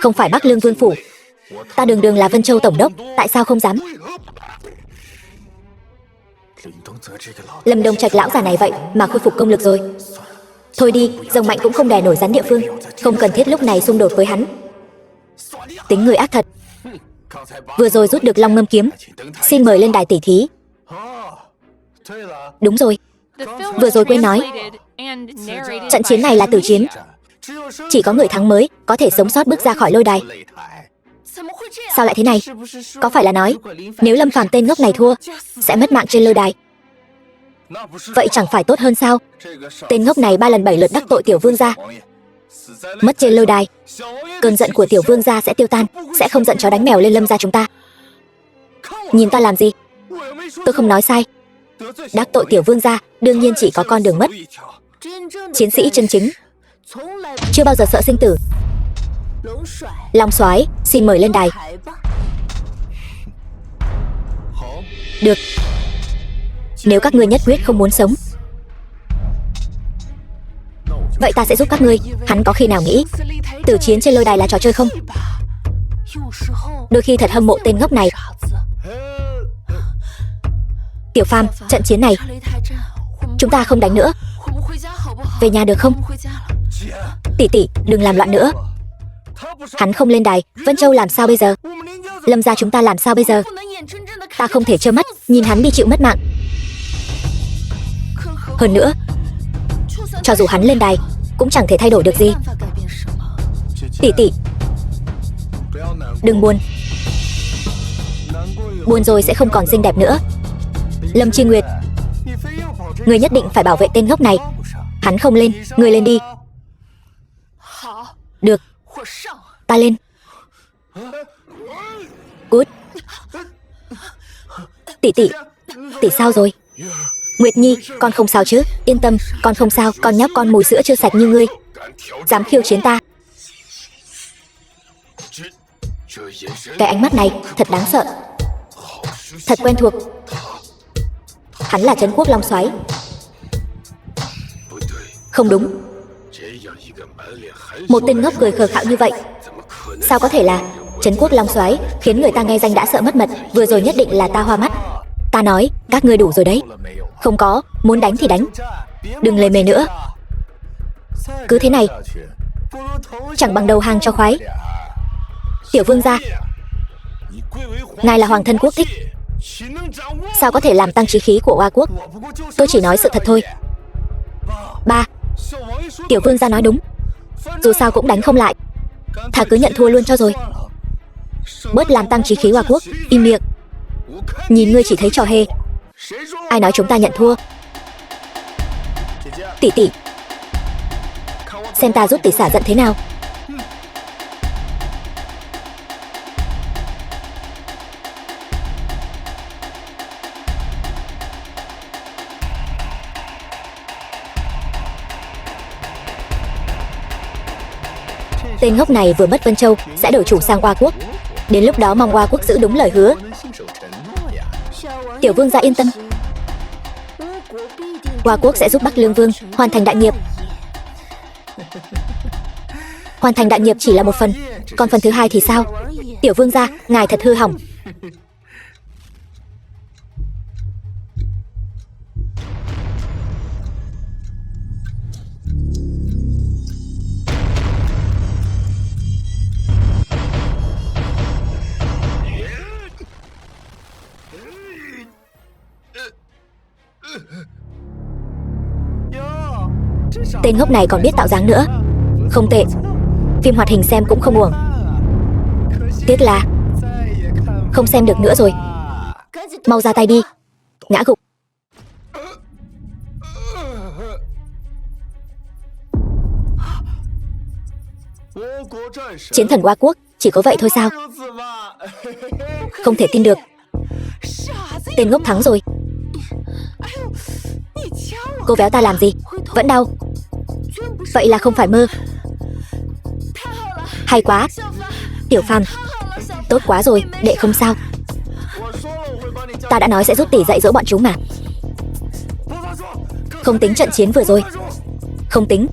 không phải Bắc Lương Vương phủ. Ta đường đường là Vân Châu tổng đốc, tại sao không dám? Lâm Đông Trạch lão già này vậy mà khôi phục công lực rồi. Thôi đi, rồng mạnh cũng không đè nổi rắn địa phương, không cần thiết lúc này xung đột với hắn. Tính người ác thật. Vừa rồi rút được Long Ngâm kiếm, xin mời lên đài tỉ thí. Đúng rồi, vừa rồi quên nói, trận chiến này là tử chiến. Chỉ có người thắng mới có thể sống sót bước ra khỏi lôi đài. Sao lại thế này? Có phải là nói nếu Lâm Phàm tên ngốc này thua sẽ mất mạng trên lôi đài? Vậy chẳng phải tốt hơn sao? Tên ngốc này 3 lần 7 lượt đắc tội tiểu vương gia, mất trên lôi đài, cơn giận của tiểu vương gia sẽ tiêu tan, sẽ không giận chó đánh mèo lên Lâm gia chúng ta. Nhìn ta làm gì? Tôi không nói sai. Đắc tội tiểu vương gia đương nhiên chỉ có con đường mất. Chiến sĩ chân chính chưa bao giờ sợ sinh tử. Long soái, xin mời lên đài. Được. Nếu các ngươi nhất quyết không muốn sống, vậy ta sẽ giúp các ngươi. Hắn có khi nào nghĩ tử chiến trên lôi đài là trò chơi không? Đôi khi thật hâm mộ tên ngốc này. Tiểu Phàm, trận chiến này chúng ta không đánh nữa, về nhà được không? Tỷ tỷ, đừng làm loạn nữa. Hắn không lên đài, Vân Châu làm sao bây giờ? Lâm gia chúng ta làm sao bây giờ? Ta không thể trơ mắt nhìn hắn đi chịu mất mạng. Hơn nữa, cho dù hắn lên đài cũng chẳng thể thay đổi được gì. Tỷ tỷ, đừng buồn. Buồn rồi sẽ không còn xinh đẹp nữa. Lâm Chi Nguyệt, người nhất định phải bảo vệ tên ngốc này. Hắn không lên, người lên đi. Được, ta lên. Cút. Tỷ tỷ, tỷ sao rồi? Nguyệt Nhi, con không sao chứ? Yên tâm, con không sao. Con nhóc con mùi sữa chưa sạch như ngươi dám khiêu chiến ta? Cái ánh mắt này thật đáng sợ, thật quen thuộc. Hắn là Trấn Quốc Long soái. Không đúng, một tên ngốc cười khờ khạo như vậy sao có thể là Trấn Quốc Long soái? Khiến người ta nghe danh đã sợ mất mật. Vừa rồi nhất định là ta hoa mắt. Ta nói các ngươi đủ rồi đấy. Không có, muốn đánh thì đánh, đừng lề mề nữa. Cứ thế này chẳng bằng đầu hàng cho khoái. Tiểu vương gia, ngài là hoàng thân quốc thích, sao có thể làm tăng chí khí của Oa quốc? Tôi chỉ nói sự thật thôi. Ba, tiểu vương gia nói đúng, dù sao cũng đánh không lại, thà cứ nhận thua luôn cho rồi. Bớt làm tăng chí khí Oa quốc. Im miệng, nhìn ngươi chỉ thấy trò hề. Ai nói chúng ta nhận thua? Tỷ tỷ, xem ta giúp tỷ xả giận thế nào. Tên ngốc này vừa mất Vân Châu sẽ đổi chủ sang Oa Quốc. Đến lúc đó mong Oa Quốc giữ đúng lời hứa. Tiểu vương gia yên tâm, Oa Quốc sẽ giúp Bắc Lương Vương hoàn thành đại nghiệp. Hoàn thành đại nghiệp chỉ là một phần, còn phần thứ hai thì sao? Tiểu vương gia, ngài thật hư hỏng. Tên ngốc này còn biết tạo dáng nữa. Không tệ, phim hoạt hình xem cũng không uổng. Tiếc là không xem được nữa rồi. Mau ra tay đi. Ngã gục. Chiến thần Oa Quốc chỉ có vậy thôi sao? Không thể tin được. Tên ngốc thắng rồi. Cô véo ta làm gì? Vẫn đau. Vậy là không phải mơ. Hay quá, Tiểu Phàm. Tốt quá rồi, đệ không sao. Ta đã nói sẽ giúp tỷ dạy dỗ bọn chúng mà. Không tính trận chiến vừa rồi. Không tính.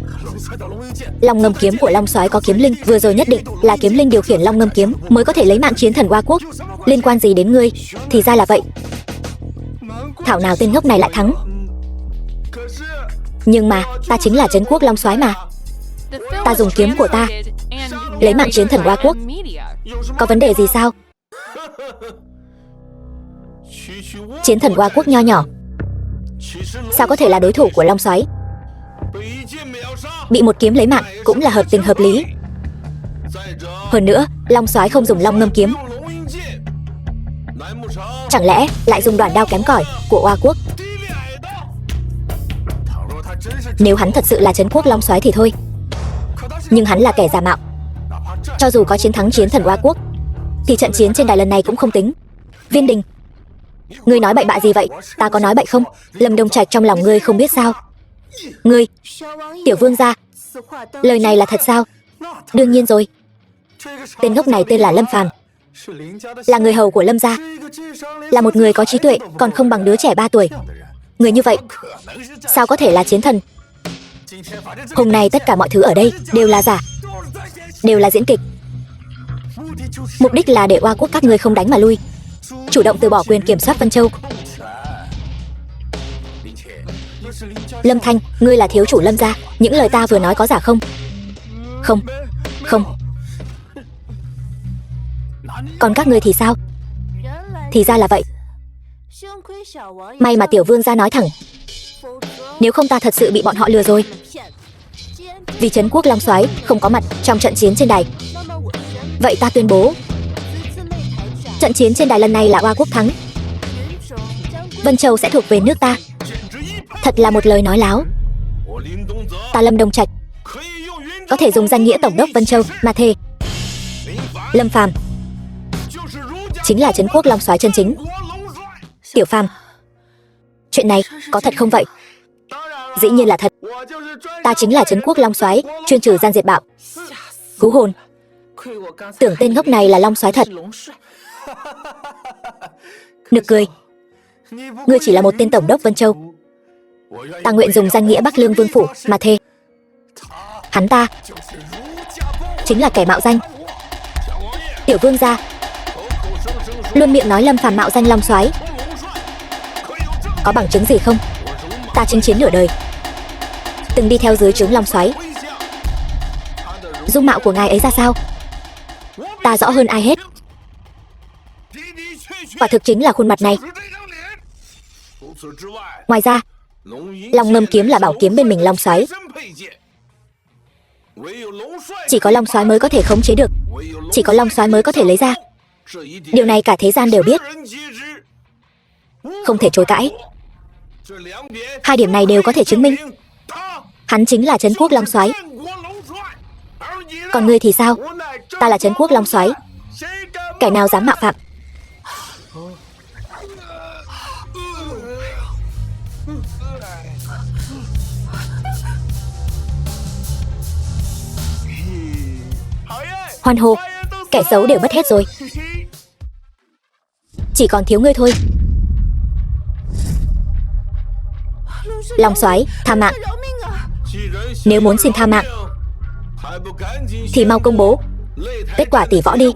Long ngâm kiếm của Long soái có kiếm linh, vừa rồi nhất định là kiếm linh điều khiển Long ngâm kiếm mới có thể lấy mạng chiến thần Oa Quốc. Liên quan gì đến ngươi? Thì ra là vậy. Thảo nào tên ngốc này lại thắng. Nhưng mà ta chính là Trấn Quốc Long soái mà. Ta dùng kiếm của ta lấy mạng chiến thần Oa Quốc. Có vấn đề gì sao? Chiến thần Oa Quốc nho nhỏ sao có thể là đối thủ của Long soái? Bị một kiếm lấy mạng cũng là hợp tình hợp lý. Hơn nữa, Long soái không dùng Long ngâm kiếm. Chẳng lẽ lại dùng đoàn đao kém cỏi của Oa Quốc? Nếu hắn thật sự là Trấn Quốc Long soái thì thôi. Nhưng hắn là kẻ giả mạo. Cho dù có chiến thắng chiến thần Oa Quốc thì trận chiến trên đài lần này cũng không tính. Viên Đình, ngươi nói bậy bạ gì vậy? Ta có nói bậy không? Lâm Đông Trạch trong lòng ngươi không biết sao? Ngươi, Tiểu vương gia, lời này là thật sao? Đương nhiên rồi. Tên ngốc này tên là Lâm Phàm, là người hầu của Lâm gia, là một người có trí tuệ còn không bằng đứa trẻ 3 tuổi. Người như vậy sao có thể là chiến thần? Hôm nay tất cả mọi thứ ở đây đều là giả, đều là diễn kịch. Mục đích là để Oa Quốc các ngươi không đánh mà lui, chủ động từ bỏ quyền kiểm soát Vân Châu. Lâm Thanh, ngươi là thiếu chủ Lâm gia, những lời ta vừa nói có giả không? Không, không. Còn các ngươi thì sao? Thì ra là vậy. May mà tiểu vương gia nói thẳng, nếu không ta thật sự bị bọn họ lừa rồi. Vì Trấn Quốc Long soái không có mặt trong trận chiến trên đài, vậy ta tuyên bố trận chiến trên đài lần này là Oa Quốc thắng. Vân Châu sẽ thuộc về nước ta. Thật là một lời nói láo. Ta Lâm Đông Trạch có thể dùng danh nghĩa tổng đốc Vân Châu mà thề, Lâm Phàm chính là Trấn Quốc Long soái chân chính. Tiểu Phàm, chuyện này có thật không vậy? Dĩ nhiên là thật. Ta chính là Trấn Quốc Long soái, chuyên trừ gian diệt bạo. Cú hồn, tưởng tên ngốc này là Long soái thật. Nực cười. Ngươi chỉ là một tên tổng đốc Vân Châu. Ta nguyện dùng danh nghĩa Bắc Lương Vương phủ mà thề, hắn ta chính là kẻ mạo danh. Tiểu vương gia luôn miệng nói Lâm Phàm mạo danh Long soái, có bằng chứng gì không? Ta chinh chiến nửa đời, từng đi theo dưới trướng Long soái. Dung mạo của ngài ấy ra sao, ta rõ hơn ai hết. Quả thực chính là khuôn mặt này. Ngoài ra, Long ngâm kiếm là bảo kiếm bên mình Long soái. Chỉ có Long soái mới có thể khống chế được, chỉ có Long soái mới có thể lấy ra. Điều này cả thế gian đều biết, không thể chối cãi. Hai điểm này đều có thể chứng minh hắn chính là Trấn Quốc Long soái. Còn ngươi thì sao? Ta là Trấn Quốc Long soái, kẻ nào dám mạo phạm? hoan hô. Kẻ xấu đều mất hết rồi, chỉ còn thiếu ngươi thôi. Long soái tha mạng. Nếu muốn xin tha mạng thì mau công bố kết quả tỷ võ đi.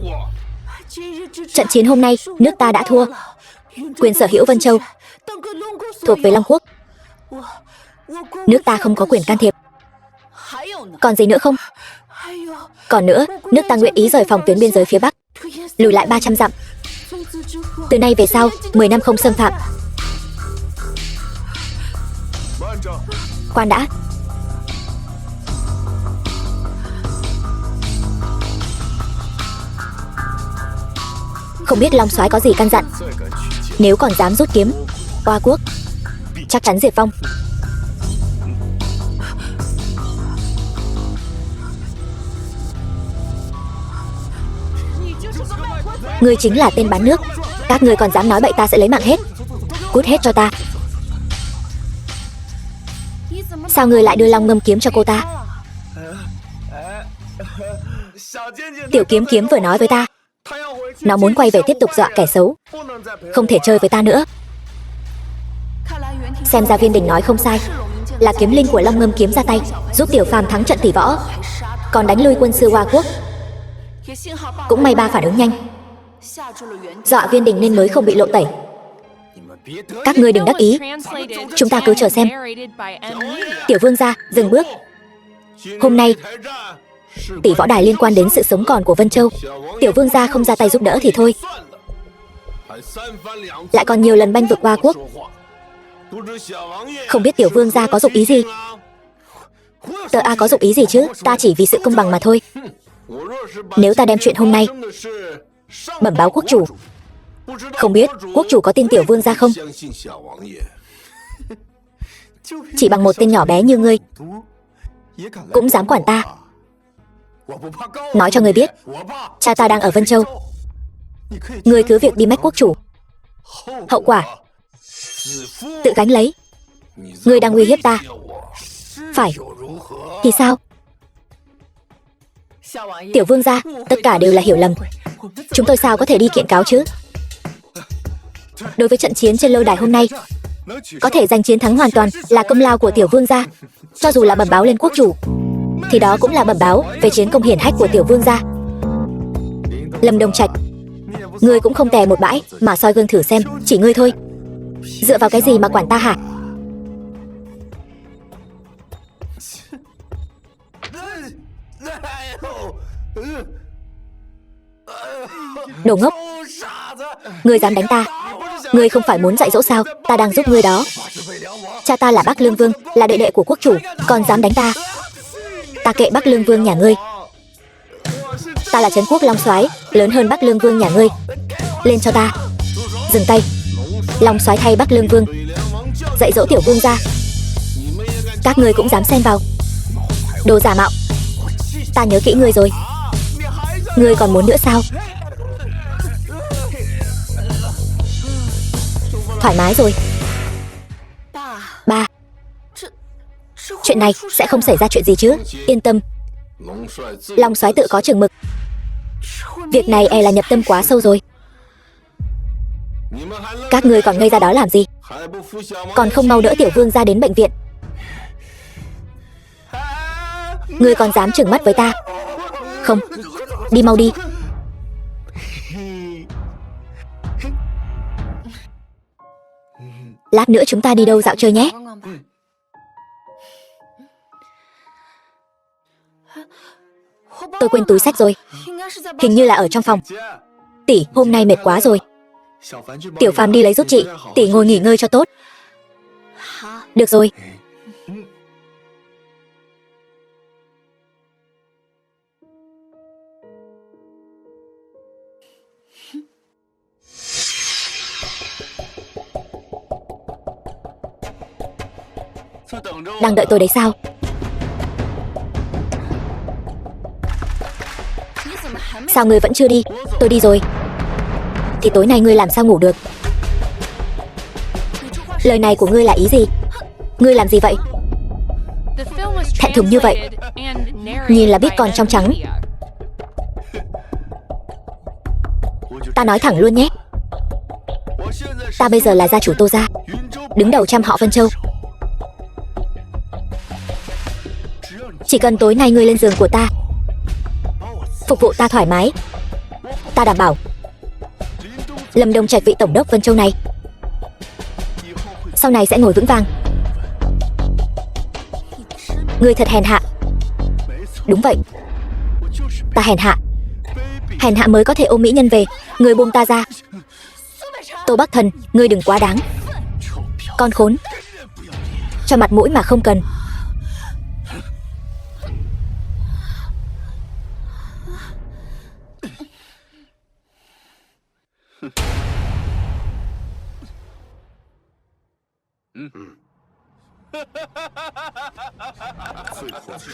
Trận chiến hôm nay nước ta đã thua. Quyền sở hữu Vân Châu thuộc về Long Quốc. Nước ta không có quyền can thiệp. Còn gì nữa không? Còn nữa, nước ta nguyện ý rời phòng tuyến biên giới phía Bắc, lùi lại 300 dặm. Từ nay về sau, 10 năm không xâm phạm. Khoan đã. Không biết Long soái có gì căn dặn. Nếu còn dám rút kiếm, Oa quốc chắc chắn diệt vong. Ngươi chính là tên bán nước. Các ngươi còn dám nói bậy ta sẽ lấy mạng hết. Cút hết cho ta. Sao ngươi lại đưa Long Ngâm kiếm cho cô ta? Tiểu Kiếm Kiếm vừa nói với ta, nó muốn quay về tiếp tục dọa kẻ xấu, không thể chơi với ta nữa. Xem ra Viên Đình nói không sai, là kiếm linh của Long Ngâm kiếm ra tay, giúp Tiểu Phàm thắng trận tỷ võ, còn đánh lui quân sư Hoa quốc. Cũng may ba phản ứng nhanh, dọa Viên Đình nên mới không bị lộ tẩy. Các ngươi đừng đắc ý, chúng ta cứ chờ xem. Tiểu vương gia, dừng bước. Hôm nay tỷ võ đài liên quan đến sự sống còn của Vân Châu. Tiểu vương gia không ra tay giúp đỡ thì thôi, lại còn nhiều lần banh vực Hoa quốc. Không biết tiểu vương gia có dụng ý gì? Tờ A có dụng ý gì chứ? Ta chỉ vì sự công bằng mà thôi. Nếu ta đem chuyện hôm nay bẩm báo quốc chủ, không biết quốc chủ có tin tiểu vương gia không? Chỉ bằng một tên nhỏ bé như ngươi cũng dám quản ta. Nói cho ngươi biết, cha ta đang ở Vân Châu. Ngươi cứ việc đi mách quốc chủ, hậu quả tự gánh lấy. Ngươi đang uy hiếp ta, phải thì sao? Tiểu vương gia, tất cả đều là hiểu lầm. Chúng tôi sao có thể đi kiện cáo chứ? Đối với trận chiến trên lôi đài hôm nay, có thể giành chiến thắng hoàn toàn là công lao của tiểu vương gia. Cho dù là bẩm báo lên quốc chủ, thì đó cũng là bẩm báo về chiến công hiển hách của tiểu vương gia. Lâm Đông Trạch, ngươi cũng không tè một bãi mà soi gương thử xem, chỉ ngươi thôi. Dựa vào cái gì mà quản ta hả? Đồ ngốc, ngươi dám đánh ta? Ngươi không phải muốn dạy dỗ sao? Ta đang giúp ngươi đó. Cha ta là Bắc Lương Vương, là đệ đệ của quốc chủ, còn dám đánh ta? Ta kệ Bắc Lương Vương nhà ngươi. Ta là Trấn Quốc Long soái, lớn hơn Bắc Lương Vương nhà ngươi. Lên cho ta. Dừng tay. Long soái thay Bắc Lương Vương dạy dỗ tiểu vương gia, các ngươi cũng dám xen vào? Đồ giả mạo. Ta nhớ kỹ ngươi rồi. Ngươi còn muốn nữa sao? Thoải mái rồi. Ba, chuyện này sẽ không xảy ra chuyện gì chứ? Yên tâm, Long soái tự có chừng mực. Việc này e là nhập tâm quá sâu rồi. Các ngươi còn ngây ra đó làm gì? Còn không mau đỡ tiểu vương ra đến bệnh viện. Ngươi còn dám trừng mắt với ta? Không, đi mau đi. Lát nữa chúng ta đi đâu dạo chơi nhé. Tôi quên túi sách rồi, hình như là ở trong phòng. Tỷ, hôm nay mệt quá rồi. Tiểu Phàm đi lấy giúp chị, tỷ ngồi nghỉ ngơi cho tốt. Được rồi. Đang đợi tôi đấy sao? Sao ngươi vẫn chưa đi? Tôi đi rồi. Thì tối nay ngươi làm sao ngủ được? Lời này của ngươi là ý gì? Ngươi làm gì vậy? Thẹn thùng như vậy, nhìn là biết còn trong trắng. Ta nói thẳng luôn nhé. Ta bây giờ là gia chủ Tô gia, đứng đầu trăm họ Vân Châu. Chỉ cần tối nay ngươi lên giường của ta, phục vụ ta thoải mái, ta đảm bảo Lâm Đông Trạch vị tổng đốc Vân Châu này sau này sẽ ngồi vững vàng. Ngươi thật hèn hạ. Đúng vậy, ta hèn hạ. Hèn hạ mới có thể ôm mỹ nhân về. Ngươi buông ta ra. Tô Bắc Thần, ngươi đừng quá đáng. Con khốn, cho mặt mũi mà không cần.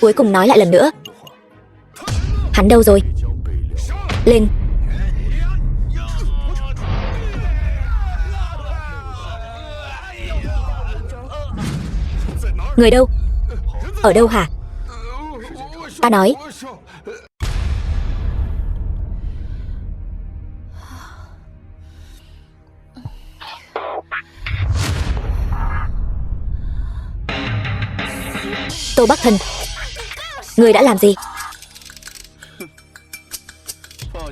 Cuối cùng nói lại lần nữa. Hắn đâu rồi? Lên. Người đâu? Ở đâu hả? Ta nói. Tô Bắc Thần, người đã làm gì?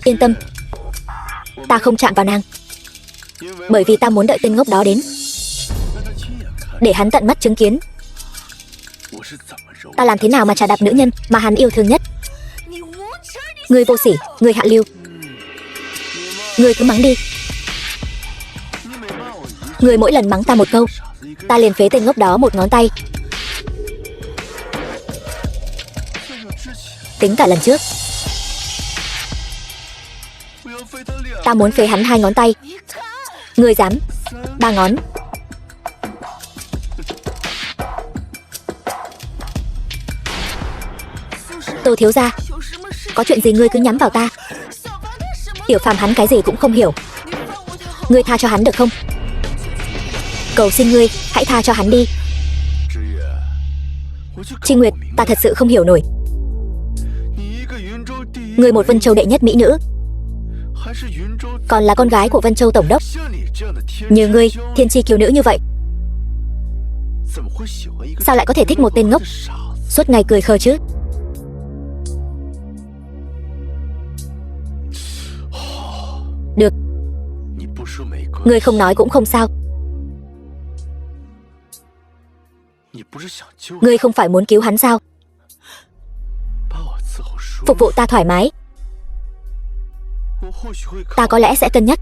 Yên tâm, ta không chạm vào nàng, bởi vì ta muốn đợi tên ngốc đó đến, để hắn tận mắt chứng kiến ta làm thế nào mà chà đạp nữ nhân mà hắn yêu thương nhất. Ngươi vô sỉ, ngươi hạ lưu. Ngươi cứ mắng đi. Ngươi mỗi lần mắng ta một câu, ta liền phế tên ngốc đó một ngón tay. Tính cả lần trước, ta muốn phế hắn 2 ngón tay. Ngươi dám 3 ngón. Tô thiếu gia, có chuyện gì ngươi cứ nhắm vào ta. Tiểu Phàm hắn cái gì cũng không hiểu. Ngươi tha cho hắn được không? Cầu xin ngươi, hãy tha cho hắn đi. Trinh Nguyệt, ta thật sự không hiểu nổi. Ngươi một Vân Châu đệ nhất mỹ nữ, còn là con gái của Vân Châu tổng đốc. Như ngươi, thiên chi kiều nữ như vậy, sao lại có thể thích một tên ngốc suốt ngày cười khờ chứ? Được, ngươi không nói cũng không sao. Ngươi không phải muốn cứu hắn sao? Phục vụ ta thoải mái. Ta có lẽ sẽ cân nhắc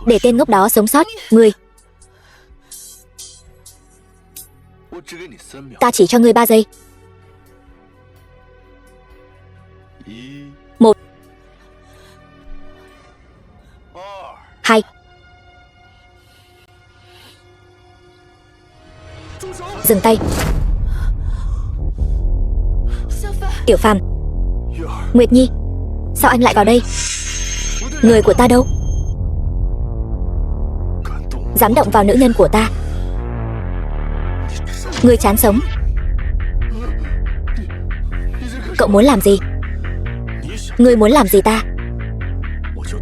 để tên ngốc đó sống sót. Ngươi, ta chỉ cho ngươi 3 giây. 1 2 Dừng tay. Tiểu Phàm, Nguyệt Nhi, sao anh lại vào đây? Người của ta đâu? Dám động vào nữ nhân của ta, ngươi chán sống. Cậu muốn làm gì? Ngươi muốn làm gì ta?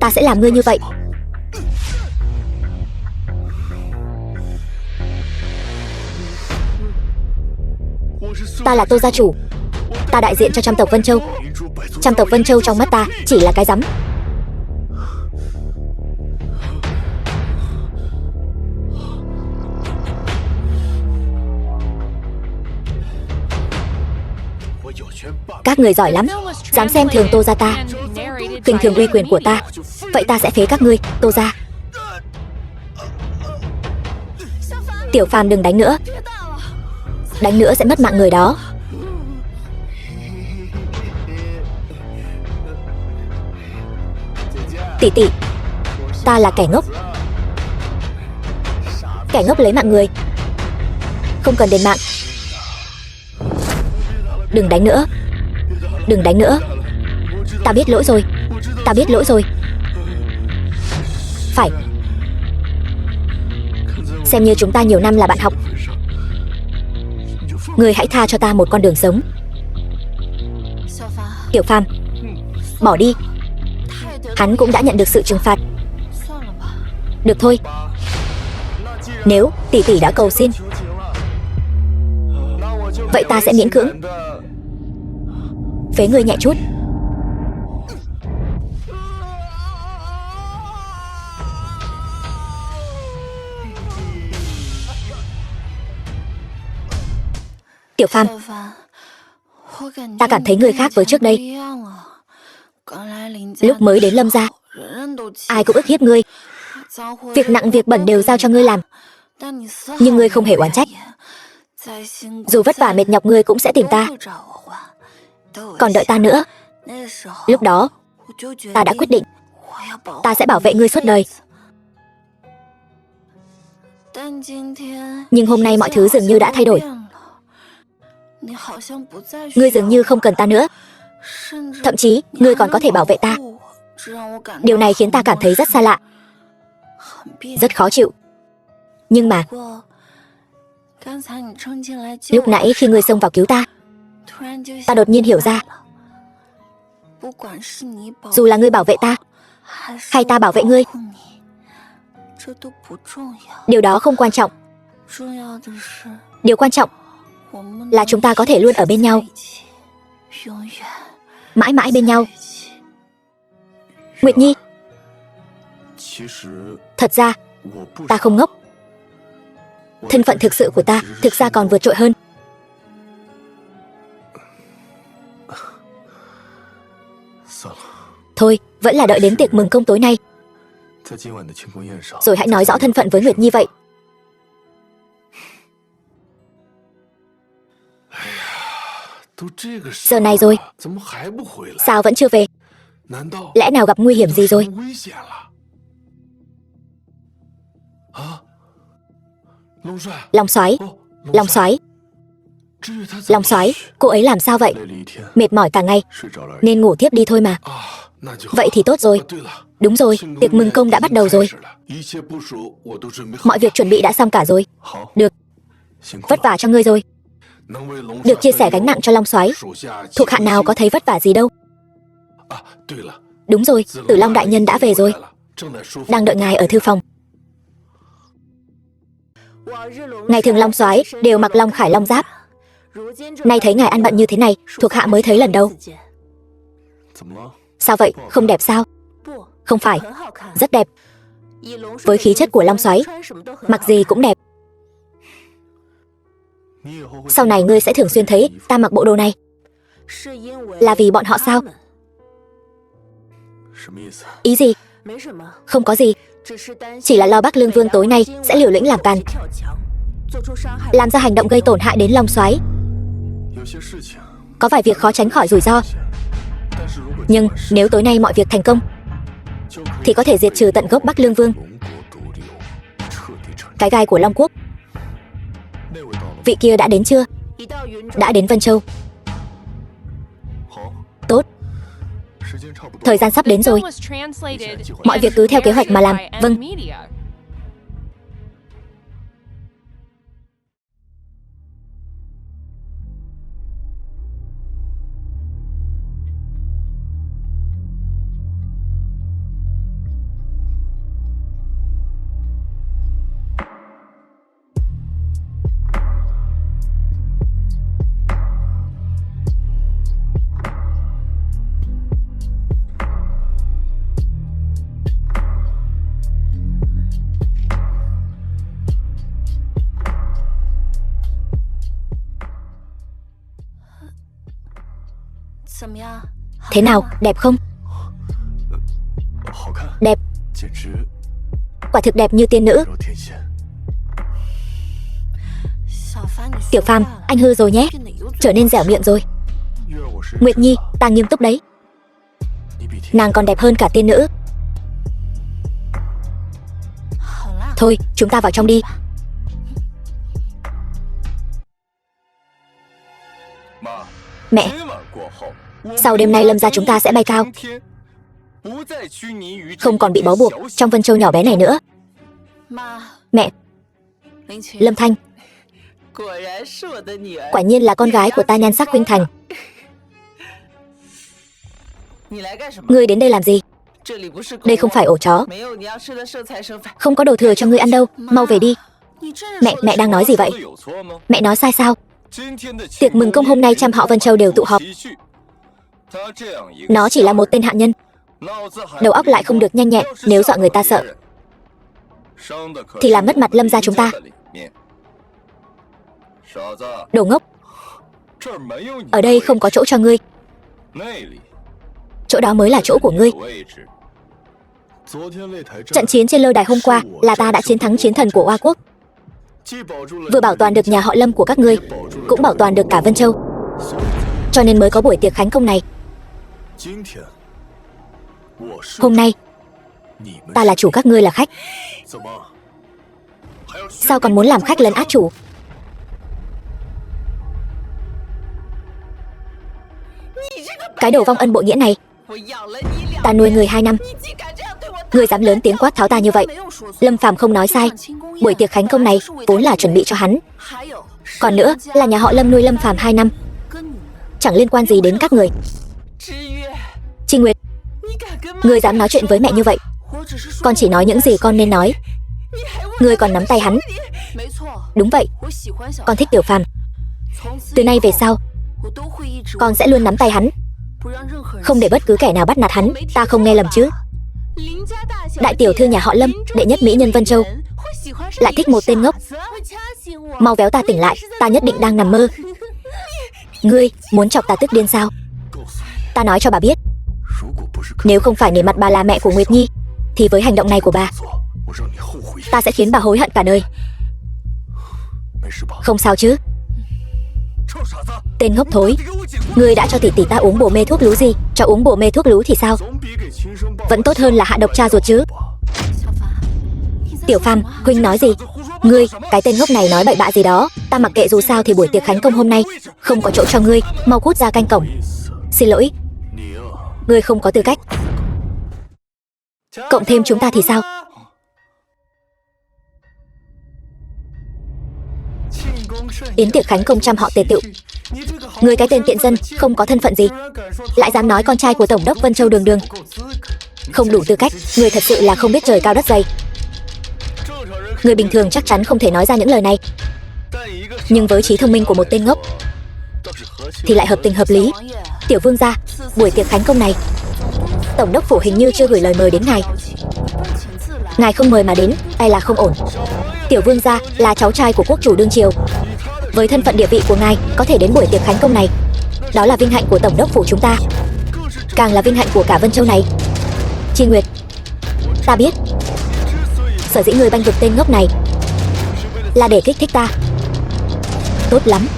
Ta sẽ làm ngươi như vậy. Ta là Tô gia chủ. Ta đại diện cho trăm tộc Vân Châu. Trăm tộc Vân Châu trong mắt ta chỉ là cái rắm. Các người giỏi lắm, dám xem thường Tô gia ta, khinh thường uy quyền của ta. Vậy ta sẽ phế các ngươi, Tô gia. Tiểu Phàm đừng đánh nữa. Đánh nữa sẽ mất mạng người đó. Tỷ tỷ, ta là kẻ ngốc. Kẻ ngốc lấy mạng người, không cần đền mạng. Đừng đánh nữa. Đừng đánh nữa. Ta biết lỗi rồi. Ta biết lỗi rồi. Phải. Xem như chúng ta nhiều năm là bạn học. Ngươi hãy tha cho ta một con đường sống. Tiểu Phàm, bỏ đi. hắn cũng đã nhận được sự trừng phạt. Được thôi, nếu tỷ tỷ đã cầu xin, vậy ta sẽ miễn cưỡng phế ngươi nhẹ chút. Tiểu Phàm, ta cảm thấy ngươi khác với trước đây. Lúc mới đến Lâm gia, ai cũng ức hiếp ngươi, việc nặng việc bẩn đều giao cho ngươi làm. Nhưng ngươi không hề oán trách. Dù vất vả mệt nhọc ngươi cũng sẽ tìm ta. Còn đợi ta nữa. Lúc đó, ta đã quyết định ta sẽ bảo vệ ngươi suốt đời. Nhưng hôm nay mọi thứ dường như đã thay đổi. Ngươi dường như không cần ta nữa. Thậm chí, ngươi còn có thể bảo vệ ta. Điều này khiến ta cảm thấy rất xa lạ, rất khó chịu. Nhưng mà lúc nãy khi ngươi xông vào cứu ta, ta đột nhiên hiểu ra, dù là ngươi bảo vệ ta hay ta bảo vệ ngươi, điều đó không quan trọng. Điều quan trọng là chúng ta có thể luôn ở bên nhau, mãi mãi bên nhau. Nguyệt Nhi, thật ra ta không ngốc. Thân phận thực sự của ta thực ra còn vượt trội hơn. Thôi, vẫn là đợi đến tiệc mừng công tối nay, rồi hãy nói rõ thân phận với Nguyệt Nhi vậy. Giờ này rồi, sao vẫn chưa về? Lẽ nào gặp nguy hiểm gì rồi? Long Soái, Long Soái, Long Soái, cô ấy làm sao vậy? Mệt mỏi cả ngày nên ngủ tiếp đi thôi mà. Vậy thì tốt rồi. Đúng rồi, tiệc mừng công đã bắt đầu rồi. Mọi việc chuẩn bị đã xong cả rồi. Được, vất vả cho ngươi rồi. Được chia sẻ gánh nặng cho Long Soái, thuộc hạ nào có thấy vất vả gì đâu. Đúng rồi, Tử Long đại nhân đã về rồi, đang đợi ngài ở thư phòng. Ngày thường Long Soái đều mặc Long Khải Long Giáp, nay thấy ngài ăn bận như thế này, thuộc hạ mới thấy lần đầu. Sao vậy, không đẹp sao? Không phải, rất đẹp. Với khí chất của Long Soái, mặc gì cũng đẹp. Sau này ngươi sẽ thường xuyên thấy ta mặc bộ đồ này. Là vì bọn họ sao? Ý gì? Không có gì. Chỉ là lo Bắc Lương Vương tối nay sẽ liều lĩnh làm càn, làm ra hành động gây tổn hại đến Long Soái. Có vài việc khó tránh khỏi rủi ro. Nhưng nếu tối nay mọi việc thành công, thì có thể diệt trừ tận gốc Bắc Lương Vương, cái gai của Long Quốc. Vị kia đã đến chưa? Đã đến Vân Châu. Tốt, thời gian sắp đến rồi. Mọi việc cứ theo kế hoạch mà làm. Vâng. Thế nào, đẹp không? Đẹp. Quả thực đẹp như tiên nữ. Tiểu Phàm, anh hư rồi nhé, trở nên dẻo miệng rồi. Nguyệt Nhi, ta nghiêm túc đấy. Nàng còn đẹp hơn cả tiên nữ. Thôi, chúng ta vào trong đi. Mẹ, sau đêm nay Lâm gia chúng ta sẽ bay cao, không còn bị bó buộc trong Vân Châu nhỏ bé này nữa. Mẹ, Lâm Thanh, quả nhiên là con gái của ta nhan sắc khuynh thành. Ngươi đến đây làm gì? Đây không phải ổ chó. Không có đồ thừa cho ngươi ăn đâu. Mau về đi. Mẹ đang nói gì vậy? Mẹ nói sai sao? Tiệc mừng công hôm nay trăm họ Vân Châu đều tụ họp. Nó chỉ là một tên hạ nhân. Đầu óc lại không được nhanh nhẹn. Nếu dọa người ta sợ thì làm mất mặt Lâm gia chúng ta. Đồ ngốc. Ở đây không có chỗ cho ngươi. Chỗ đó mới là chỗ của ngươi. Trận chiến trên lôi đài hôm qua là ta đã chiến thắng chiến thần của Oa Quốc. Vừa bảo toàn được nhà họ Lâm của các ngươi, cũng bảo toàn được cả Vân Châu. Cho nên mới có buổi tiệc khánh công này. Hôm nay ta là chủ, các ngươi là khách. Sao còn muốn làm khách lấn át chủ? Cái đồ vong ân bội nghĩa này. Ta nuôi người 2 năm, ngươi dám lớn tiếng quát tháo ta như vậy. Lâm Phàm không nói sai. Buổi tiệc khánh công này vốn là chuẩn bị cho hắn. Còn nữa là nhà họ Lâm nuôi Lâm Phàm 2 năm, chẳng liên quan gì đến các người. Chi Nguyệt, ngươi dám nói chuyện với mẹ như vậy? Con chỉ nói những gì con nên nói. Ngươi còn nắm tay hắn. Đúng vậy, con thích Tiểu Phàm. Từ nay về sau con sẽ luôn nắm tay hắn, không để bất cứ kẻ nào bắt nạt hắn. Ta không nghe lầm chứ? Đại tiểu thư nhà họ Lâm, đệ nhất mỹ nhân Vân Châu, lại thích một tên ngốc. Mau véo ta tỉnh lại, ta nhất định đang nằm mơ. Ngươi muốn chọc ta tức điên sao? Ta nói cho bà biết, nếu không phải nể mặt bà là mẹ của Nguyệt Nhi, thì với hành động này của bà, ta sẽ khiến bà hối hận cả đời. Không sao chứ? Tên ngốc thối, ngươi đã cho tỷ tỷ ta uống bổ mê thuốc lú gì? Cho uống bổ mê thuốc lú thì sao? Vẫn tốt hơn là hạ độc cha ruột chứ. Tiểu Phàm, huynh nói gì? Ngươi, cái tên ngốc này nói bậy bạ gì đó. Ta mặc kệ, dù sao thì buổi tiệc khánh công hôm nay không có chỗ cho ngươi. Mau cút ra canh cổng. Xin lỗi, ngươi không có tư cách. Cộng thêm chúng ta thì sao? Yến tiệc khánh công trăm họ tề tựu. Ngươi cái tên tiện dân không có thân phận gì, lại dám nói con trai của tổng đốc Vân Châu Đường Đường không đủ tư cách. Ngươi thật sự là không biết trời cao đất dày. Người bình thường chắc chắn không thể nói ra những lời này, nhưng với trí thông minh của một tên ngốc thì lại hợp tình hợp lý. Tiểu vương gia, buổi tiệc khánh công này tổng đốc phủ hình như chưa gửi lời mời đến ngài. Ngài không mời mà đến, e là không ổn. Tiểu vương gia là cháu trai của quốc chủ đương triều, với thân phận địa vị của ngài có thể đến buổi tiệc khánh công này, đó là vinh hạnh của tổng đốc phủ chúng ta, càng là vinh hạnh của cả Vân Châu này. Chi Nguyệt, ta biết sở dĩ ngươi banh vực tên ngốc này là để kích thích ta. Tốt lắm,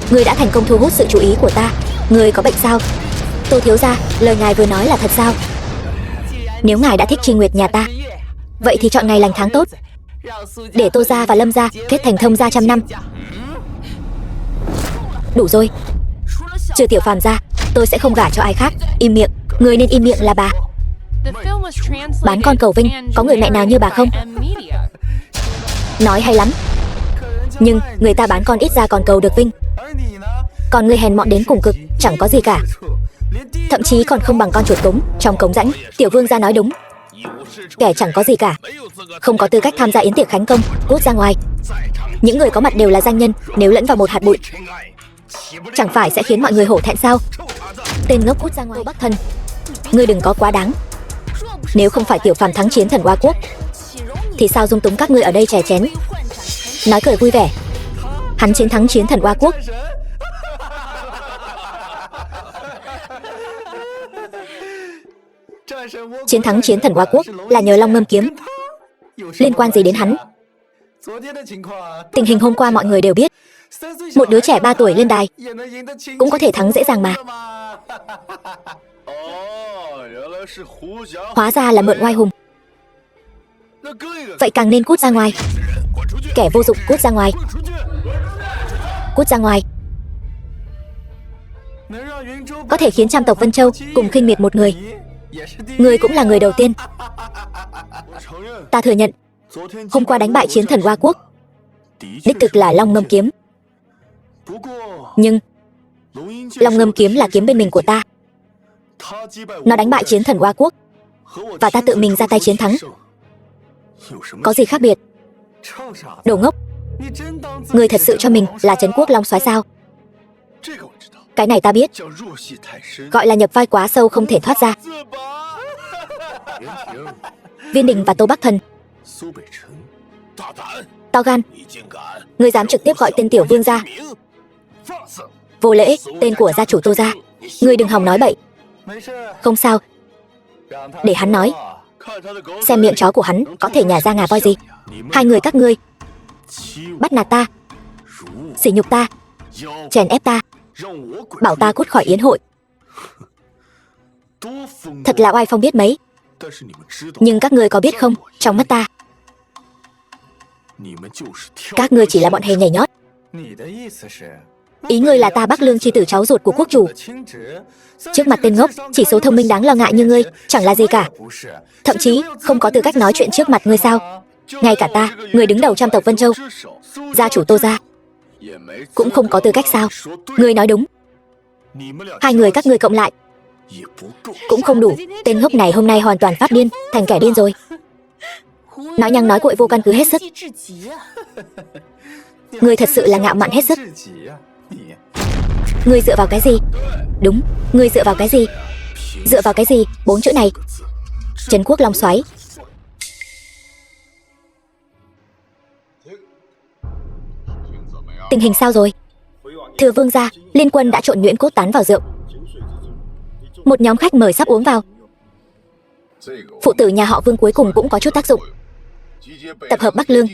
ngươi đã thành công thu hút sự chú ý của ta. Ngươi có bệnh sao? Tô thiếu gia, lời ngài vừa nói là thật sao? Nếu ngài đã thích Chi Nguyệt nhà ta, vậy thì chọn ngày lành tháng tốt, để Tô gia và Lâm gia kết thành thông gia 100 năm. Đủ rồi, trừ Tiểu Phàm ra, tôi sẽ không gả cho ai khác. Im miệng, người nên im miệng là bà. Bán con cầu vinh, có người mẹ nào như bà không? Nói hay lắm, nhưng người ta bán con ít ra còn cầu được vinh, còn người hèn mọn đến cùng cực, chẳng có gì cả, thậm chí còn không bằng con chuột cống trong cống rãnh. Tiểu vương gia nói đúng, kẻ chẳng có gì cả, không có tư cách tham gia yến tiệc khánh công, cút ra ngoài. Những người có mặt đều là danh nhân, nếu lẫn vào một hạt bụi, chẳng phải sẽ khiến mọi người hổ thẹn sao? Tên ngốc, cút ra ngoài. Tô Bắc Thân, ngươi đừng có quá đáng. Nếu không phải Tiểu Phàm thắng chiến thần Oa Quốc, thì sao dung túng các ngươi ở đây chè chén nói cười vui vẻ? Hắn chiến thắng chiến thần Oa Quốc. Chiến thắng chiến thần Oa Quốc là nhờ Long Ngâm kiếm, liên quan gì đến hắn? Tình hình hôm qua mọi người đều biết, một đứa trẻ 3 tuổi lên đài cũng có thể thắng dễ dàng mà. Hóa ra là mượn oai hùng. Vậy càng nên cút ra ngoài. Kẻ vô dụng, cút ra ngoài. Cút ra ngoài. Có thể khiến trăm tộc Vân Châu cùng khinh miệt một người, người cũng là người đầu tiên. Ta thừa nhận, hôm qua đánh bại chiến thần Oa Quốc đích thực là Long Ngâm kiếm. Nhưng Long Ngâm kiếm là kiếm bên mình của ta. Nó đánh bại chiến thần Oa Quốc và ta tự mình ra tay chiến thắng. Có gì khác biệt? Đồ ngốc! Ngươi thật sự cho mình là Trấn Quốc Long Soái sao? Cái này ta biết, gọi là nhập vai quá sâu không thể thoát ra. Viên Đình và Tô Bắc Thần, to gan, ngươi dám trực tiếp gọi tên tiểu vương ra. Vô lễ, tên của gia chủ Tô gia. Ngươi đừng hòng nói bậy. Không sao, để hắn nói, xem miệng chó của hắn có thể nhả ra ngà voi gì. Hai người các ngươi bắt nạt ta, sỉ nhục ta, chèn ép ta, bảo ta cút khỏi yến hội. Thật là oai phong biết mấy. Nhưng các ngươi có biết không, trong mắt ta, các ngươi chỉ là bọn hề nhảy nhót. Ý ngươi là ta Bắc Lương chi tử cháu ruột của quốc chủ. Trước mặt tên ngốc, chỉ số thông minh đáng lo ngại như ngươi chẳng là gì cả. Thậm chí không có tư cách nói chuyện trước mặt ngươi sao? Ngay cả ta, người đứng đầu trăm tộc Vân Châu, gia chủ Tô gia, cũng không có tư cách sao? Ngươi nói đúng. Hai người các ngươi cộng lại cũng không đủ. Tên ngốc này hôm nay hoàn toàn phát điên, thành kẻ điên rồi. Nói nhăng nói cuội vô căn cứ hết sức. Ngươi thật sự là ngạo mạn hết sức. Ngươi dựa vào cái gì? Đúng, ngươi dựa vào cái gì? Dựa vào cái gì? 4 chữ này. Trấn Quốc Long Soái. Tình hình sao rồi? Thưa vương gia, liên quân đã trộn nhuyễn cốt tán vào rượu. Một nhóm khách mời sắp uống vào. Phụ tử nhà họ Vương cuối cùng cũng có chút tác dụng. Tập hợp Bắc Lương,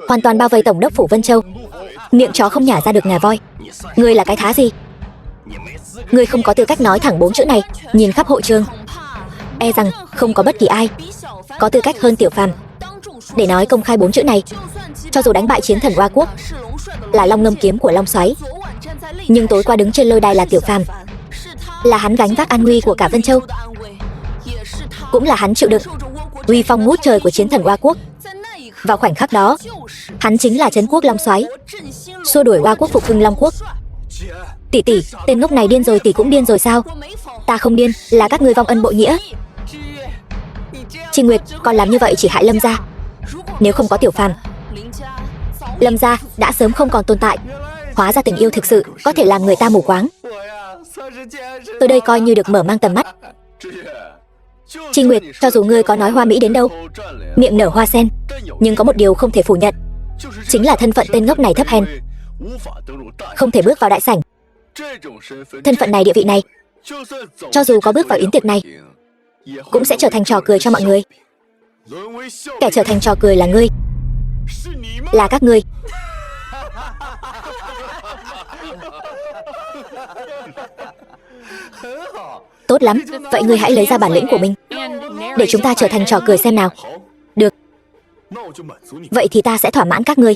hoàn toàn bao vây tổng đốc phủ Vân Châu. Miệng chó không nhả ra được ngà voi. Ngươi là cái thá gì? Ngươi không có tư cách nói thẳng 4 chữ này. Nhìn khắp hội trường, e rằng không có bất kỳ ai có tư cách hơn Tiểu Phàm để nói công khai 4 chữ này. Cho dù đánh bại chiến thần Hoa Quốc là Long Ngâm kiếm của Long Soái, nhưng tối qua đứng trên lôi đài là Tiểu Phàm. Là hắn gánh vác an nguy của cả Vân Châu, cũng là hắn chịu đựng uy phong ngút trời của chiến thần Hoa Quốc. Vào khoảnh khắc đó, hắn chính là Trấn Quốc Long Soái, xua đuổi Hoa Quốc phục hưng Long Quốc. Tỷ tỷ, tên ngốc này điên rồi, tỷ cũng điên rồi sao? Ta không điên, là các ngươi vong ân bội nghĩa. Trinh Nguyệt, còn làm như vậy chỉ hại Lâm gia. Nếu không có Tiểu Phàm, Lâm gia đã sớm không còn tồn tại. Hóa ra tình yêu thực sự có thể làm người ta mù quáng. Tôi đây coi như được mở mang tầm mắt. Trinh Nguyệt, cho dù ngươi có nói hoa mỹ đến đâu, miệng nở hoa sen, nhưng có một điều không thể phủ nhận, chính là thân phận tên ngốc này thấp hèn, không thể bước vào đại sảnh. Thân phận này, địa vị này, cho dù có bước vào yến tiệc này, cũng sẽ trở thành trò cười cho mọi người. Kẻ trở thành trò cười là ngươi, là các ngươi. Tốt lắm, vậy ngươi hãy lấy ra bản lĩnh của mình, để chúng ta trở thành trò cười xem nào. Được, vậy thì ta sẽ thỏa mãn các ngươi.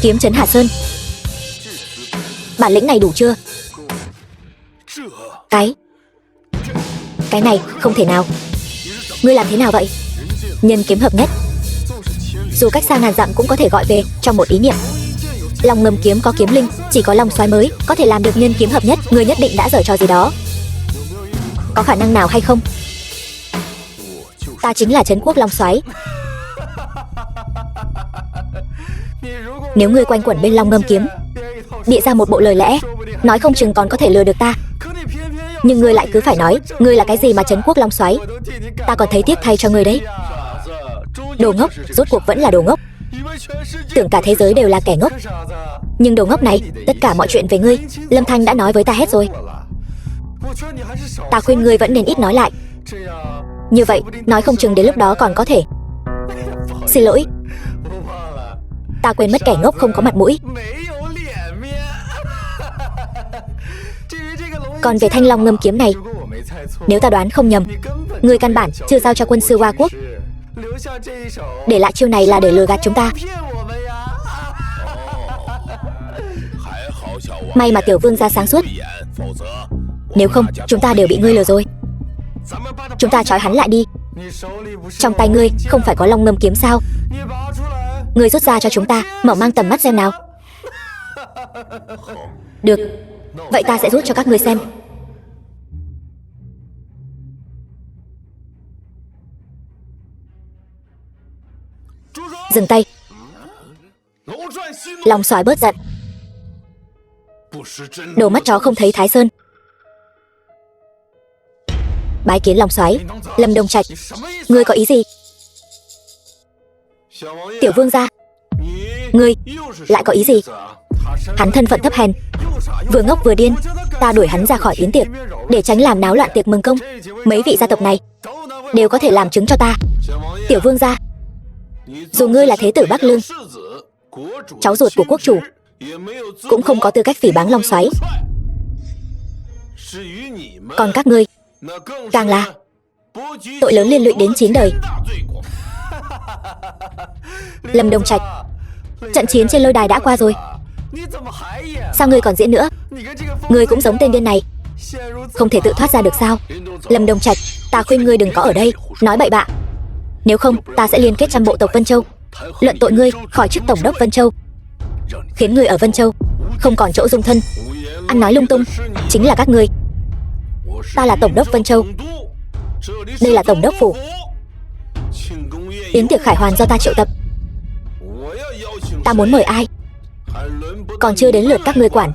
Kiếm trấn Hà Sơn, bản lĩnh này đủ chưa? Cái này không thể nào. Ngươi làm thế nào vậy? Nhân kiếm hợp nhất, dù cách xa ngàn dặm cũng có thể gọi về trong một ý niệm. Long Ngâm kiếm có kiếm linh, chỉ có Long Soái mới có thể làm được nhân kiếm hợp nhất. Ngươi nhất định đã giở trò gì đó. Có khả năng nào hay không? Ta chính là Trấn Quốc Long Soái. Nếu ngươi quanh quẩn bên Long Ngâm kiếm, bịa ra một bộ lời lẽ, nói không chừng còn có thể lừa được ta. Nhưng ngươi lại cứ phải nói ngươi là cái gì mà Trấn Quốc Long Soái. Ta còn thấy tiếc thay cho ngươi đấy. Đồ ngốc, rốt cuộc vẫn là đồ ngốc. Tưởng cả thế giới đều là kẻ ngốc. Nhưng đồ ngốc này, tất cả mọi chuyện về ngươi, Lâm Thanh đã nói với ta hết rồi. Ta khuyên ngươi vẫn nên ít nói lại. Như vậy, nói không chừng đến lúc đó còn có thể. Xin lỗi, ta quên mất kẻ ngốc không có mặt mũi. Còn về thanh Long Ngâm kiếm này, nếu ta đoán không nhầm, ngươi căn bản chưa giao cho quân sư Hoa Quốc. Để lại chiêu này là để lừa gạt chúng ta. May mà tiểu vương gia sáng suốt, Nếu không, chúng ta đều bị ngươi lừa rồi. Chúng ta trói hắn lại đi. Trong tay ngươi không phải có long ngâm kiếm sao? Ngươi rút ra cho chúng ta, mở mang tầm mắt xem nào. Được, vậy ta sẽ rút cho các ngươi xem. Dừng tay. Long soái bớt giận. Đồ mắt chó không thấy Thái Sơn. Bái kiến Long soái. Lâm Đông Trạch, ngươi có ý gì? Tiểu vương gia, ngươi lại có ý gì? Hắn thân phận thấp hèn, vừa ngốc vừa điên. Ta đuổi hắn ra khỏi yến tiệc để tránh làm náo loạn tiệc mừng công. Mấy vị gia tộc này đều có thể làm chứng cho ta. Tiểu vương gia, dù ngươi là thế tử Bắc Lương, cháu ruột của quốc chủ, cũng không có tư cách phỉ báng Long soái. Còn các ngươi càng là tội lớn liên lụy đến 9 đời. Lâm Đông Trạch, trận chiến trên lôi đài đã qua rồi, sao ngươi còn diễn nữa? Ngươi cũng giống tên điên này, không thể tự thoát ra được sao? Lâm Đông Trạch, ta khuyên ngươi đừng có ở đây nói bậy bạ. Nếu không, ta sẽ liên kết trăm bộ tộc Vân Châu, luận tội ngươi khỏi chức tổng đốc Vân Châu, khiến ngươi ở Vân Châu không còn chỗ dung thân. Ăn nói lung tung chính là các ngươi. Ta là tổng đốc Vân Châu, đây là tổng đốc phủ. Yến tiệc khải hoàn do ta triệu tập, ta muốn mời ai còn chưa đến lượt các ngươi quản.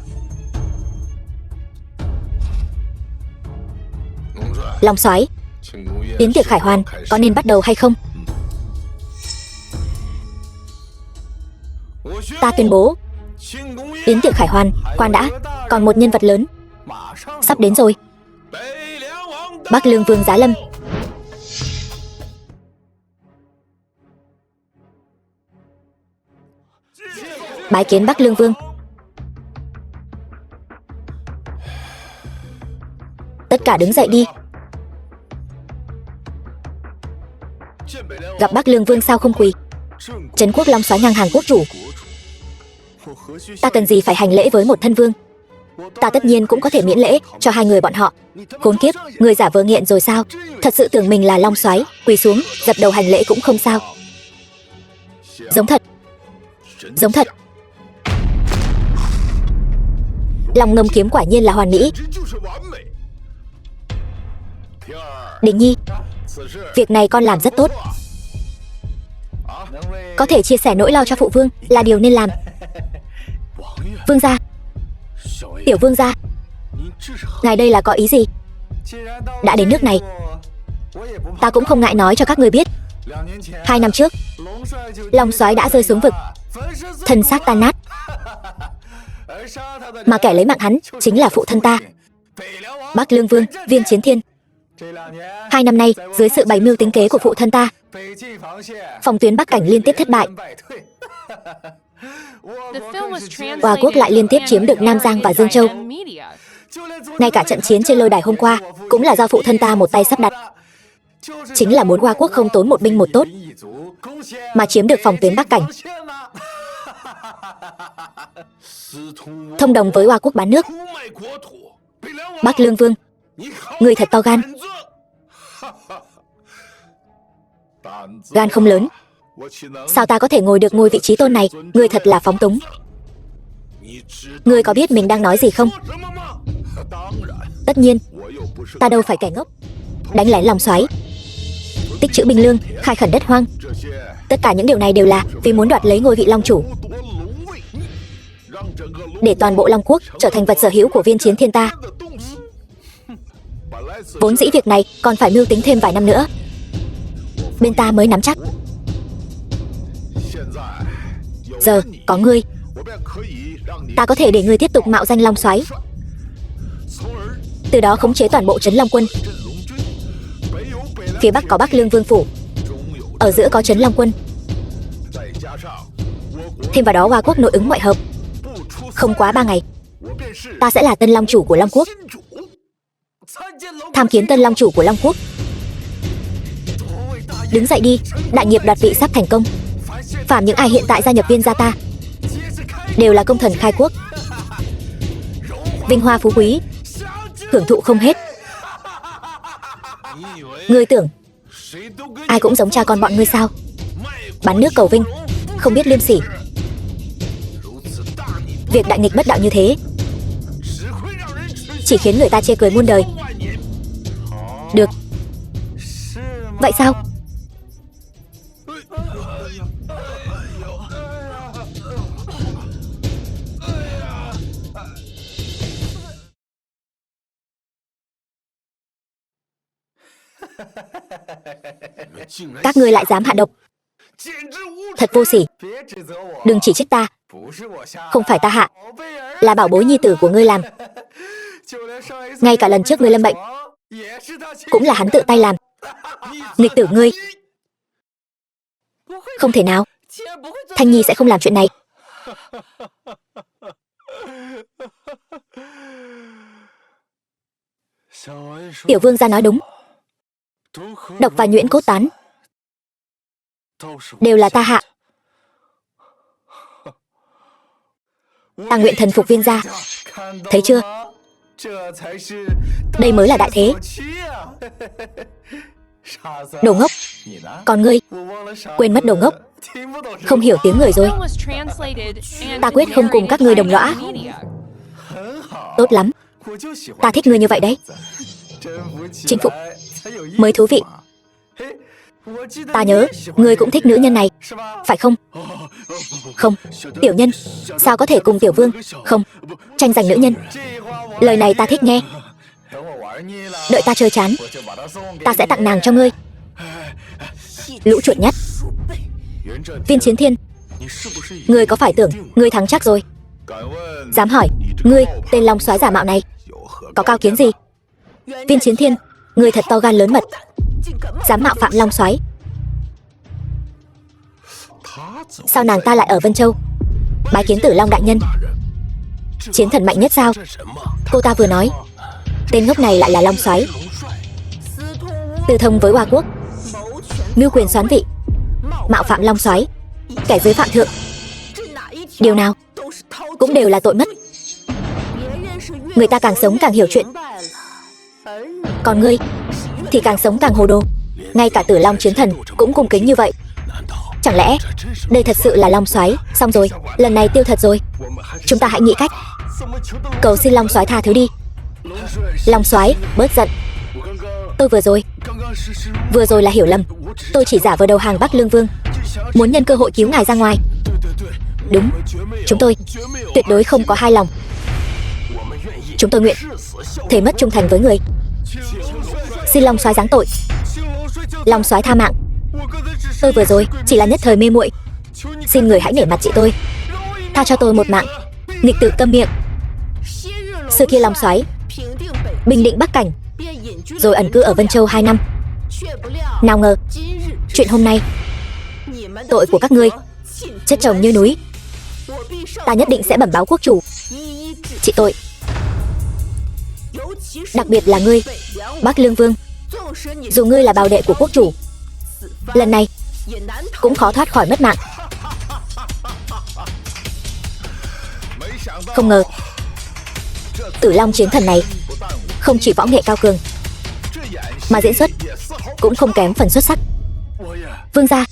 Long soái, yến tiệc khải hoàn có nên bắt đầu hay không? Ta tuyên bố, yến tiệc khải hoàn. Khoan đã, còn một nhân vật lớn sắp đến rồi. Bắc Lương Vương Giá Lâm. Bái kiến Bắc Lương Vương. Tất cả đứng dậy đi. Gặp Bắc Lương Vương sao không quỳ? Trấn quốc Long soái ngang hàng quốc chủ, ta cần gì phải hành lễ với một thân vương? Ta tất nhiên cũng có thể miễn lễ cho hai người bọn họ. Khốn kiếp, người giả vờ nghiện rồi sao? Thật sự tưởng mình là Long soái, quỳ xuống dập đầu hành lễ cũng không sao. Giống thật, giống thật. Long ngâm kiếm quả nhiên là hoàn mỹ. Đình Nhi, việc này con làm rất tốt. Có thể chia sẻ nỗi lo cho phụ vương là điều nên làm. Vương gia, tiểu vương gia, ngài đây là có ý gì? Đã đến nước này, ta cũng không ngại nói cho các người biết. 2 năm trước, Long soái đã rơi xuống vực, thân xác tan nát, mà kẻ lấy mạng hắn chính là phụ thân ta, Bắc Lương Vương Viên Chiến Thiên. 2 năm nay, dưới sự bày mưu tính kế của phụ thân ta, phòng tuyến Bắc Cảnh liên tiếp thất bại. Hoa quốc lại liên tiếp chiếm được Nam Giang và Dương Châu. Ngay cả trận chiến trên lôi đài hôm qua cũng là do phụ thân ta một tay sắp đặt. Chính là muốn Hoa quốc không tốn một binh một tốt mà chiếm được phòng tuyến Bắc Cảnh, thông đồng với Hoa quốc bán nước. Bắc Lương Vương, người thật to gan. Gan không lớn, sao ta có thể ngồi được ngôi vị trí tôn này? Người thật là phóng túng. Ngươi có biết mình đang nói gì không? Tất nhiên, ta đâu phải kẻ ngốc. Đánh lén Long soái, tích trữ binh lương, khai khẩn đất hoang, tất cả những điều này đều là vì muốn đoạt lấy ngôi vị Long chủ, để toàn bộ Long quốc trở thành vật sở hữu của Viên Chiến Thiên ta. Vốn dĩ việc này còn phải mưu tính thêm vài năm nữa, bên ta mới nắm chắc. Giờ có ngươi, ta có thể để ngươi tiếp tục mạo danh Long soái, từ đó khống chế toàn bộ Trấn Long quân. Phía bắc có Bắc Lương Vương phủ, ở giữa có Trấn Long quân, thêm vào đó Hoa quốc nội ứng ngoại hợp. Không quá 3 ngày, ta sẽ là tân Long chủ của Long quốc. Tham kiến tân Long chủ của Long quốc. Đứng dậy đi, đại nghiệp đoạt vị sắp thành công. Phạm những ai hiện tại gia nhập Viên gia ta đều là công thần khai quốc, vinh hoa phú quý, hưởng thụ không hết. Ngươi tưởng ai cũng giống cha con bọn ngươi sao? Bán nước cầu vinh, không biết liêm sỉ. Việc đại nghịch bất đạo như thế chỉ khiến người ta chê cười muôn đời. Được. Vậy sao? Các ngươi lại dám hạ độc, thật vô sỉ. Đừng chỉ trích ta, không phải ta hạ, là bảo bối nhi tử của ngươi làm. Ngay cả lần trước ngươi lâm bệnh cũng là hắn tự tay làm. Nghịch tử ngươi. Không thể nào, Thanh Nhi sẽ không làm chuyện này. Tiểu vương gia nói đúng. Độc và nhuyễn cốt tán đều là ta hạ. Ta nguyện thần phục viên gia. Thấy chưa? Đây mới là đại thế. Đồ ngốc. Còn ngươi, quên mất đồ ngốc, không hiểu tiếng người rồi. Ta quyết không cùng các ngươi đồng lõa. Tốt lắm, ta thích ngươi như vậy đấy. Chinh phục mới thú vị. Ta nhớ, ngươi cũng thích nữ nhân này, phải không? Không, tiểu nhân sao có thể cùng tiểu vương không tranh giành nữ nhân. Lời này ta thích nghe. Đợi ta chơi chán, ta sẽ tặng nàng cho ngươi. Lũ chuột nhắt. Viên Chiến Thiên, ngươi có phải tưởng ngươi thắng chắc rồi? Dám hỏi, ngươi tên long soái giả mạo này có cao kiến gì? Viên Chiến Thiên, ngươi thật to gan lớn mật, dám mạo phạm long soái. Sao nàng ta lại ở Vân Châu bái kiến Tử Long đại nhân? Chiến thần mạnh nhất sao? Cô ta vừa nói tên ngốc này lại là long soái. Tư thông với Hoa Quốc, mưu quyền xoán vị, mạo phạm long soái, kẻ dưới phạm thượng. Điều nào cũng đều là tội mất. Người ta càng sống càng hiểu chuyện, còn ngươi thì càng sống càng hồ đồ. Ngay cả Tử Long chiến thần cũng cung kính như vậy. Chẳng lẽ đây thật sự là long soái? Xong rồi, lần này tiêu thật rồi. Chúng ta hãy nghĩ cách cầu xin long soái tha thứ đi. Long soái, bớt giận. Tôi vừa rồi là hiểu lầm. Tôi chỉ giả vờ đầu hàng Bắc Lương Vương, muốn nhân cơ hội cứu ngài ra ngoài. Đúng, chúng tôi tuyệt đối không có hai lòng. Chúng tôi nguyện thề mất trung thành với người. Xin long soái giáng tội. Long soái tha mạng. Tôi vừa rồi chỉ là nhất thời mê muội, xin người hãy nể mặt chị tôi, tha cho tôi một mạng. Nghịch tử câm miệng. Xưa kia long soái bình định Bắc Cảnh, rồi ẩn cư ở Vân Châu 2 năm. Nào ngờ chuyện hôm nay, tội của các ngươi chất chồng như núi. Ta nhất định sẽ bẩm báo quốc chủ trị tội. Đặc biệt là ngươi, Bắc Lương Vương. Dù ngươi là bào đệ của quốc chủ, lần này cũng khó thoát khỏi mất mạng. Không ngờ Tử Long chiến thần này không chỉ võ nghệ cao cường, mà diễn xuất cũng không kém phần xuất sắc. Vương gia,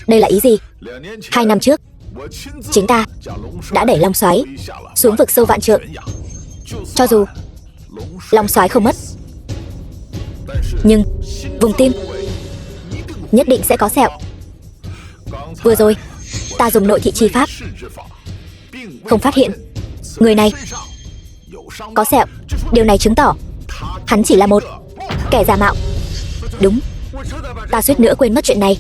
đây là ý gì? 2 năm trước, chính ta đã đẩy long soái xuống vực sâu vạn trượng. Cho dù long soái không mất, nhưng vùng tim nhất định sẽ có sẹo. Vừa rồi ta dùng nội thị chi pháp, không phát hiện người này có sẹo. Điều này chứng tỏ hắn chỉ là một kẻ giả mạo. Đúng, ta suýt nữa quên mất chuyện này.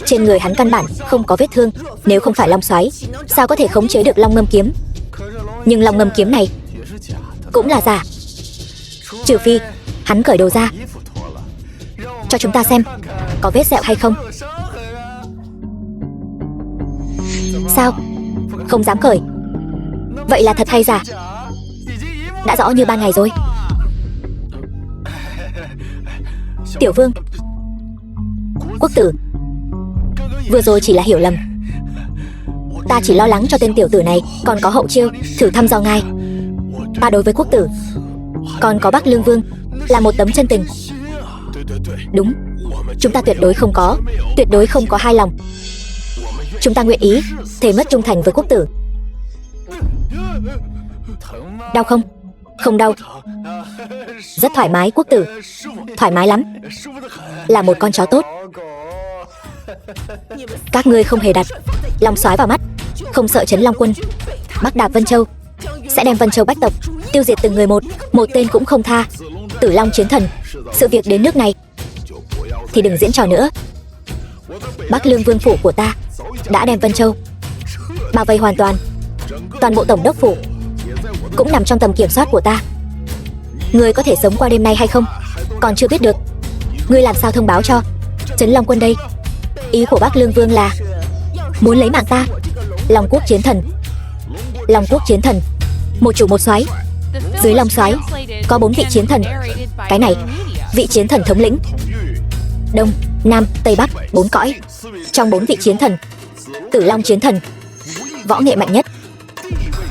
Trên người hắn căn bản không có vết thương. Nếu không phải long soái, sao có thể khống chế được long ngâm kiếm? Nhưng long ngâm kiếm này cũng là giả. Trừ phi hắn cởi đồ ra, cho chúng ta xem có vết sẹo hay không. Sao? Không dám cởi? Vậy là thật hay giả? Đã rõ như ban ngày rồi. Tiểu vương, quốc tử, vừa rồi chỉ là hiểu lầm. Ta chỉ lo lắng cho tên tiểu tử này còn có hậu chiêu thử thăm dò ngài. ta đối với quốc tử, còn có Bắc Lương Vương, là một tấm chân tình. Đúng, chúng ta tuyệt đối không có hai lòng. Chúng ta nguyện ý thề mất trung thành với quốc tử. Đau không? Không đau. Rất thoải mái quốc tử. Thoải mái lắm. Là một con chó tốt. Các ngươi không hề đặt Long Soái vào mắt, không sợ Trấn Long Quân Bắc đạp Vân Châu, sẽ đem Vân Châu bách tộc tiêu diệt từng người một tên cũng không tha. Tử Long chiến thần, sự việc đến nước này thì đừng diễn trò nữa. Bắc Lương Vương phủ của ta đã đem Vân Châu bao vây hoàn toàn. Toàn bộ tổng đốc phủ cũng nằm trong tầm kiểm soát của ta. Ngươi có thể sống qua đêm nay hay không còn chưa biết được. Ngươi làm sao thông báo cho Trấn Long Quân đây? Ý của Bắc Lương Vương là muốn lấy mạng ta. Long Quốc chiến thần, Long Quốc chiến thần, một chủ một soái. Dưới Long Soái có 4 vị chiến thần. Cái này, vị chiến thần thống lĩnh Đông, Nam, Tây, Bắc, 4 cõi. Trong 4 vị chiến thần, Tử Long chiến thần, võ nghệ mạnh nhất,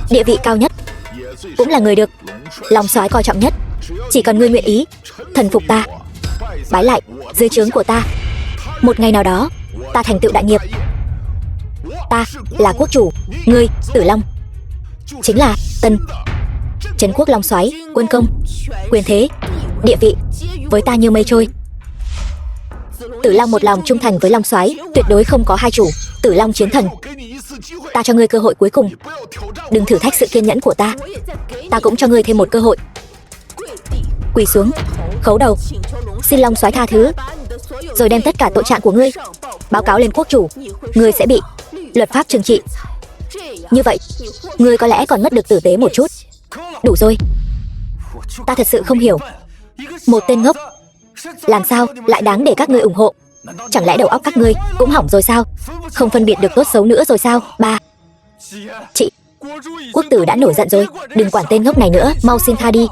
địa vị cao nhất, cũng là người được Long Soái coi trọng nhất. Chỉ cần ngươi nguyện ý thần phục ta, bái lại dưới trướng của ta, một ngày nào đó ta thành tựu đại nghiệp. Ta là quốc chủ, ngươi Tử Long chính là Tân Trấn Quốc Long Soái. Quân công, quyền thế, địa vị với ta như mây trôi. Tử Long một lòng trung thành với Long Soái, tuyệt đối không có hai chủ. Tử Long chiến thần, ta cho ngươi cơ hội cuối cùng, đừng thử thách sự kiên nhẫn của ta. Ta cũng cho ngươi thêm một cơ hội. Quỳ xuống, khấu đầu, xin Long Soái tha thứ, rồi đem tất cả tội trạng của ngươi báo cáo lên quốc chủ. Ngươi sẽ bị luật pháp trừng trị. Như vậy, ngươi có lẽ còn mất được tử tế một chút. Đủ rồi. Ta thật sự không hiểu, một tên ngốc làm sao lại đáng để các ngươi ủng hộ? Chẳng lẽ đầu óc các ngươi cũng hỏng rồi sao? Không phân biệt được tốt xấu nữa rồi sao? Ba, chị, quốc tử đã nổi giận rồi, đừng quản tên ngốc này nữa, mau xin tha đi.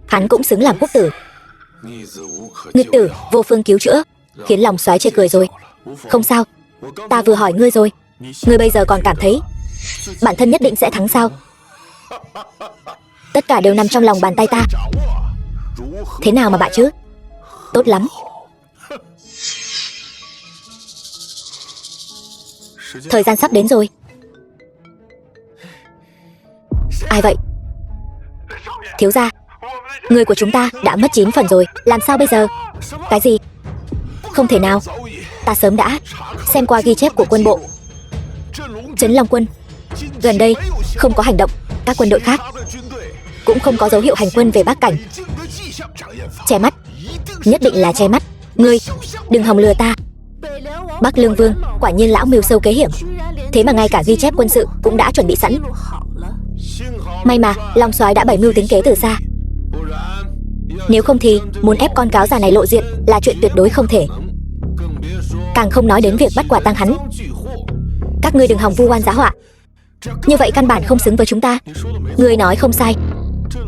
Hắn cũng xứng làm quốc tử. Nghịch tử vô phương cứu chữa, khiến Long Soái chê cười rồi. Không sao, ta vừa hỏi ngươi rồi, ngươi bây giờ còn cảm thấy bản thân nhất định sẽ thắng sao? Tất cả đều nằm trong lòng bàn tay ta. Thế nào mà bại chứ? Tốt lắm. Thời gian sắp đến rồi. Ai vậy? Thiếu gia, người của chúng ta đã mất 9 phần rồi. Làm sao bây giờ? Cái gì? Không thể nào. Ta sớm đã xem qua ghi chép của quân bộ. Trấn Long Quân gần đây không có hành động. Các quân đội khác cũng không có dấu hiệu hành quân về Bắc Cảnh. Che mắt, nhất định là che mắt. Ngươi đừng hòng lừa ta. Bắc Lương Vương quả nhiên lão mưu sâu kế hiểm, thế mà ngay cả ghi chép quân sự cũng đã chuẩn bị sẵn. May mà Long Soái đã bày mưu tính kế từ xa. Nếu không thì muốn ép con cáo già này lộ diện là chuyện tuyệt đối không thể. Càng không nói đến việc bắt quả tang hắn. Các ngươi đừng hòng vu oan giá họa, như vậy căn bản không xứng với chúng ta. Ngươi nói không sai.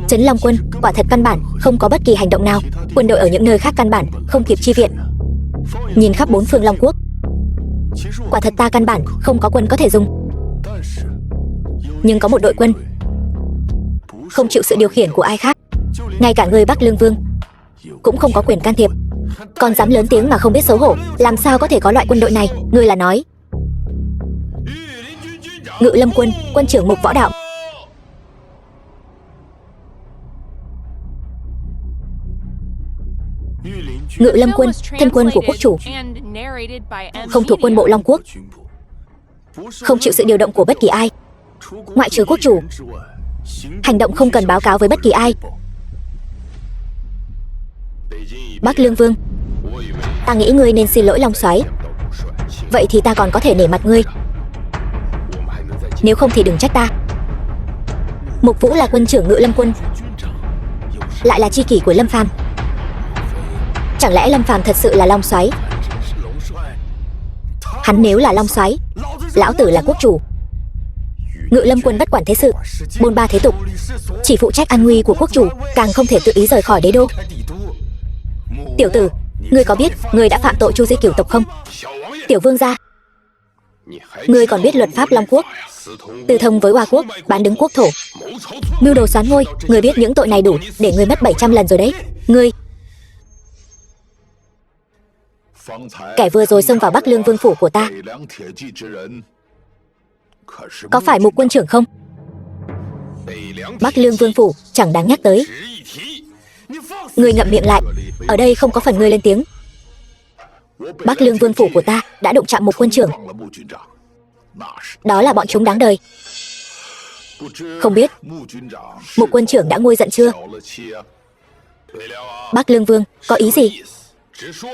Trấn Long Quân quả thật căn bản không có bất kỳ hành động nào. Quân đội ở những nơi khác căn bản không kịp chi viện. Nhìn khắp 4 phương Long Quốc, quả thật ta căn bản không có quân có thể dùng. Nhưng có một đội quân không chịu sự điều khiển của ai khác. Ngay cả người Bắc Lương Vương cũng không có quyền can thiệp, còn dám lớn tiếng mà không biết xấu hổ. Làm sao có thể có loại quân đội này? Ngươi là nói Ngự Lâm Quân quân trưởng Mục Võ Đạo? Ngự Lâm Quân, thân quân của quốc chủ, không thuộc quân bộ Long Quốc, không chịu sự điều động của bất kỳ ai, ngoại trừ quốc chủ. Hành động không cần báo cáo với bất kỳ ai. Bắc Lương Vương, ta nghĩ ngươi nên xin lỗi Long Soái. Vậy thì ta còn có thể nể mặt ngươi. Nếu không thì đừng trách ta. Mục Vũ là quân trưởng Ngự Lâm Quân, lại là tri kỷ của Lâm Phàm. Chẳng lẽ Lâm Phàm thật sự là Long Soái? Hắn nếu là Long Soái, lão tử là quốc chủ. Ngự Lâm Quân bất quản thế sự, bôn ba thế tục, chỉ phụ trách an nguy của quốc chủ, càng không thể tự ý rời khỏi đế đô. Tiểu tử, ngươi có biết ngươi đã phạm tội chu diệt cửu tộc không? Tiểu vương gia, Ngươi còn biết luật pháp Long Quốc, tư thông với Oa Quốc, bán đứng quốc thổ, mưu đồ soán ngôi. Ngươi biết những tội này đủ để ngươi mất 700 lần rồi đấy. Ngươi, kẻ vừa rồi xông vào Bắc Lương Vương phủ của ta, có phải Mục quân trưởng không? Bắc Lương Vương phủ chẳng đáng nhắc tới. Ngươi ngậm miệng lại, ở đây không có phần ngươi lên tiếng. Bắc Lương Vương phủ của ta đã đụng chạm Mục quân trưởng. Đó là bọn chúng đáng đời. Không biết Mục quân trưởng đã nguôi giận chưa? Bắc Lương Vương có ý gì?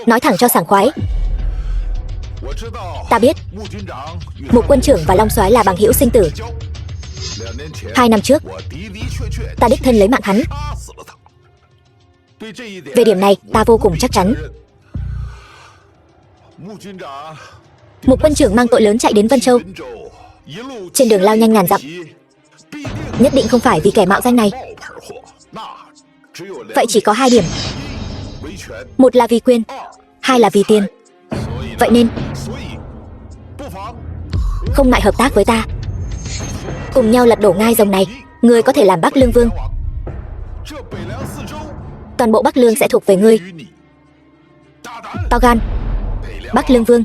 Nói thẳng cho sảng khoái. Ta biết Mục quân trưởng và Long soái là bằng hữu sinh tử. 2 năm trước ta đích thân lấy mạng hắn. Về điểm này ta vô cùng chắc chắn. Mục quân trưởng mang tội lớn chạy đến Vân Châu, trên đường lao nhanh ngàn dặm, nhất định không phải vì kẻ mạo danh này. Vậy chỉ có 2 điểm. Một là vì quyền, 2 là vì tiền. Vậy nên không ngại hợp tác với ta, cùng nhau lật đổ ngai rồng này. Ngươi có thể làm Bắc Lương Vương. Toàn bộ Bắc Lương sẽ thuộc về ngươi. To gan. Bắc Lương Vương,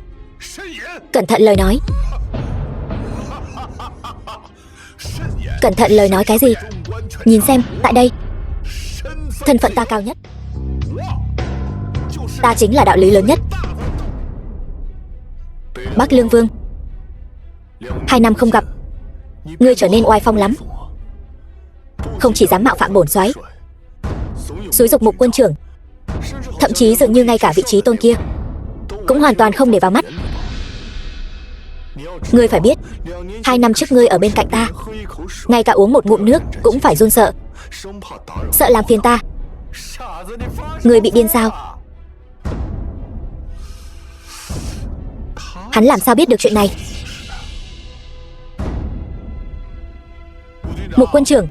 cẩn thận lời nói. Cẩn thận lời nói cái gì? Nhìn xem, tại đây thân phận ta cao nhất. Ta chính là đạo lý lớn nhất. Bắc Lương Vương, 2 năm không gặp, ngươi trở nên oai phong lắm. Không chỉ dám mạo phạm bổn soái, xúi giục Mục quân trưởng, thậm chí dường như ngay cả vị trí tôn kia cũng hoàn toàn không để vào mắt. Ngươi phải biết, 2 năm trước ngươi ở bên cạnh ta, ngay cả uống một ngụm nước cũng phải run sợ, sợ làm phiền ta. Ngươi bị điên sao? Hắn làm sao biết được chuyện này? Mục quân trưởng,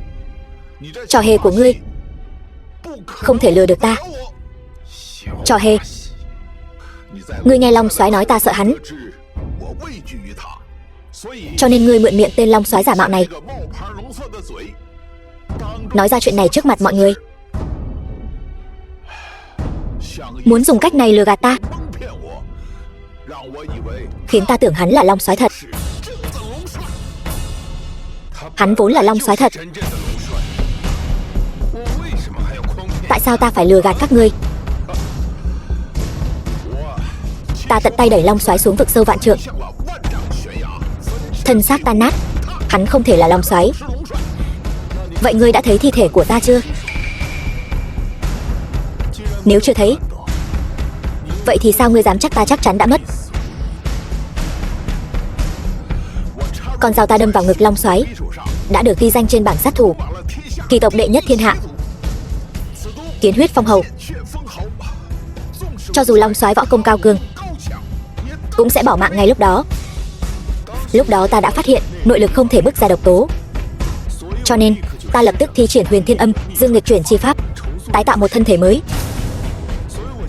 trò hề của ngươi không thể lừa được ta. Trò hề? Ngươi nghe Long soái nói ta sợ hắn, cho nên ngươi mượn miệng tên Long soái giả mạo này, nói ra chuyện này trước mặt mọi người, muốn dùng cách này lừa gạt ta, khiến ta tưởng hắn là Long soái thật. Hắn vốn là Long soái thật. Tại sao ta phải lừa gạt các ngươi? Ta tận tay đẩy Long soái xuống vực sâu vạn trượng, thân xác tan nát. Hắn không thể là Long soái. Vậy ngươi đã thấy thi thể của ta chưa? Nếu chưa thấy, vậy thì sao ngươi dám chắc ta chắc chắn đã mất? Con dao ta đâm vào ngực Long soái đã được ghi danh trên bảng sát thủ, kỳ tộc đệ nhất thiên hạ, kiến huyết phong hầu. Cho dù Long soái võ công cao cường, cũng sẽ bỏ mạng ngay lúc đó. Lúc đó ta đã phát hiện nội lực không thể bức ra độc tố, cho nên ta lập tức thi triển Huyền Thiên Âm Dương Nghịch Chuyển chi pháp, tái tạo một thân thể mới.